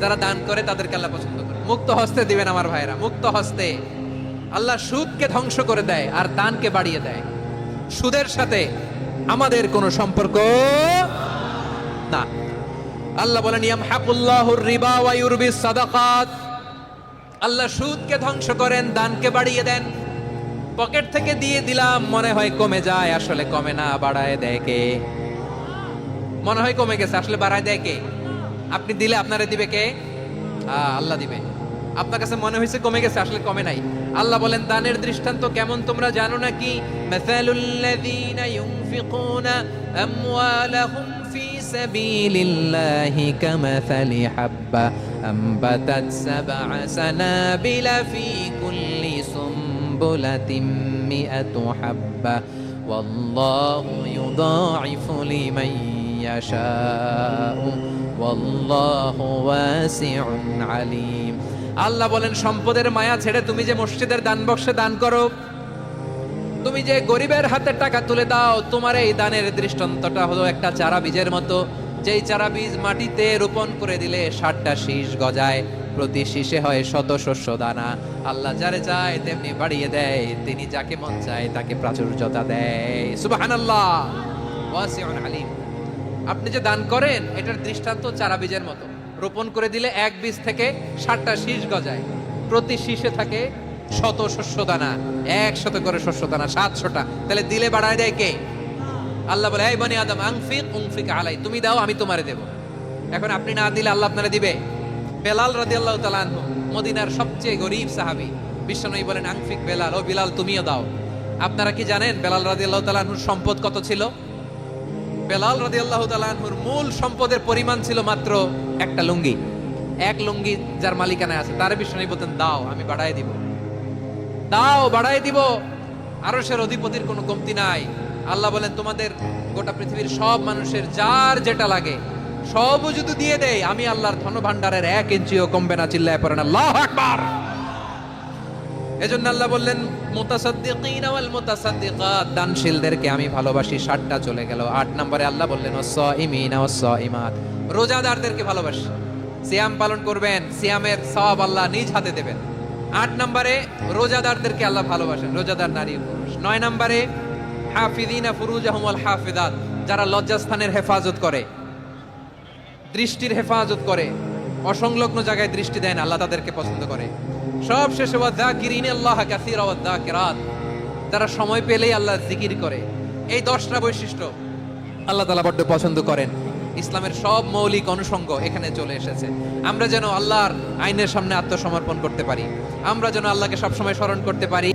যারা দান করে তাদেরকে আল্লাহ পছন্দ করে। মুক্ত হস্তে দিবেন আমার ভাইরা, মুক্ত হস্তে। আল্লাহ সুদকে ধ্বংস করে দেয় আর দানকে বাড়িয়ে দেয়। সুদের সাথে আমাদের কোনো সম্পর্ক না। আল্লাহ বলেন ইয়ামহাকুল্লাহুর রিবা ওয়া ইউরবিস সাদাকাত, আল্লাহ সুদকে ধ্বংস করেন, দানকে বাড়িয়ে দেন। পকেট থেকে দিয়ে দিলাম মনে হয় কমে যায়, আসলে কমে না, বাড়ায় দেয় কে? মনে হয় কমে গেছে, আসলে বাড়ায় দেয় কে? আপনি দিলে আপনারে দিবে কে? আল্লাহ দিবে। আপনার কাছে মনে হয়েছে কমে গেছে, আসলে কমে নাই। আল্লাহ বলেন দানের দৃষ্টান্ত কেমন তোমরা জানো নাকি? মাসালুল্লাযীনা ইউনফিকুনা আমওয়ালাহুম ফি সাবিলিল্লাহি কামাসালি হাব্বা আমবাতাত সাবআ সানাবিলা ফি কুল্লি সুমবুলাতিন মিআতু হাব্বা ওয়াল্লাহু ইউদাঈফু লিমান ইয়াশাউ ওয়াল্লাহু ওয়াসিউন আলীম। আল্লাহ বলেন সম্পদের মায়া ছেড়ে তুমি যে মসজিদের দান বক্সে দান করো, তুমি যে গরিবের হাতে টাকা তুলে দাও, তোমার এই দানের দৃষ্টান্তটা হলো একটা চারা বীজের মতো। যেই চারা বীজ মাটিতে রোপণ করে দিলে 60টা শীষ গজায়, প্রতি শীষে হয় শত শস্য দানা। আল্লাহ যারে চায় তেমনি বাড়িয়ে দেয়, তিনি যাকে মন চায় তাকে প্রাচুর্যতা দেয়। সুবহানাল্লাহ, ওয়াসিউন আলীম। আপনি যে দান করেন এটার দৃষ্টান্ত চারা বীজের মতো। রোপণ করে দিলে এক বীজ থেকে 60টা শীষ গজায়, প্রতি শীষে থাকে শত শস্য দানা, 100 করে শস্য দানা, 700টা। তাহলে দিলে বাড়ায় দেয় কে? আল্লাহ বলে এই বনি আদম আনফিক উনফিক আলাই, তুমি দাও আমি তোমারে দেব। এখন আপনি না দিলে আল্লাহ আপনারে দিবে? বেলাল রাদিয়াল্লাহু তাআলা আনহু মদিনার সবচেয়ে গরীব সাহাবী, বিশ্বনবী বলেন আনফিক বেলাল, ও বিলাল তুমিও দাও। আপনারা কি জানেন বেলাল রাদিয়াল্লাহু তাআলা আনহুর সম্পদ কত ছিল? বেলাল রাদিয়াল্লাহু তাআলা আনহুর মূল সম্পদের পরিমাণ ছিল মাত্র একটা লুঙ্গি। এক লুঙ্গি যার মালিকানায় আছে তার বিশ্বনবী বলতেন দাও আমি বাড়ায় দিব, দাও বাড়ায় দিব। আরশের অধিপতির কোনো কমতি নাই। আল্লাহ বলেন তোমাদের গোটা পৃথিবীর সব মানুষের যার যেটা লাগে সবও যদি দিয়ে দেয়, আমি আল্লাহর ধন ভান্ডারের 1 ইঞ্চিও কমবে না। চিল্লায় পড়েন আল্লাহু আকবার। এজন্য আল্লাহ বললেন মুতাসাদ্দিকিনা ওয়াল মুতাসাদ্দিকাত, দানশীলদেরকে আমি ভালোবাসি। 7টা চলে গেল। 8 নম্বরে আল্লাহ বললেন ওয়াস-সাইমিনা ওয়াস-সাইমাত, রোজাদারদেরকে ভালোবাসি। সিয়াম পালন করবেন, সিয়ামের সওয়াব আল্লাহ নিজ হাতে দেবেন। 8 নম্বরে রোজাদারদেরকে আল্লাহ ভালোবাসেন, রোজাদার নারী ও পুরুষ। 9 নম্বরে হাফিযিনা ফুরুজাহুম ওয়াল হাফিযাত, যারা লজ্জাস্থানের হেফাজত করে, দৃষ্টির হেফাজত করে, অসংলগ্ন জায়গায় দৃষ্টি দেন, আল্লাহ তাদেরকে পছন্দ করে। সব শেষে ওয়াযাকিরিনাল্লাহ কাসীরা ওয়াযাকিরাত, যারা সময় পেলেই আল্লাহর জিকির করে। এই 10টা বৈশিষ্ট্য আল্লাহ তাআলা বড় পছন্দ করেন। ইসলামের সব মৌলিক অনুষঙ্গ এখানে চলে এসেছে। আমরা যেন আল্লাহর আইনের সামনে আত্মসমর্পণ করতে পারি, আমরা যেন আল্লাহকে সবসময় স্মরণ করতে পারি।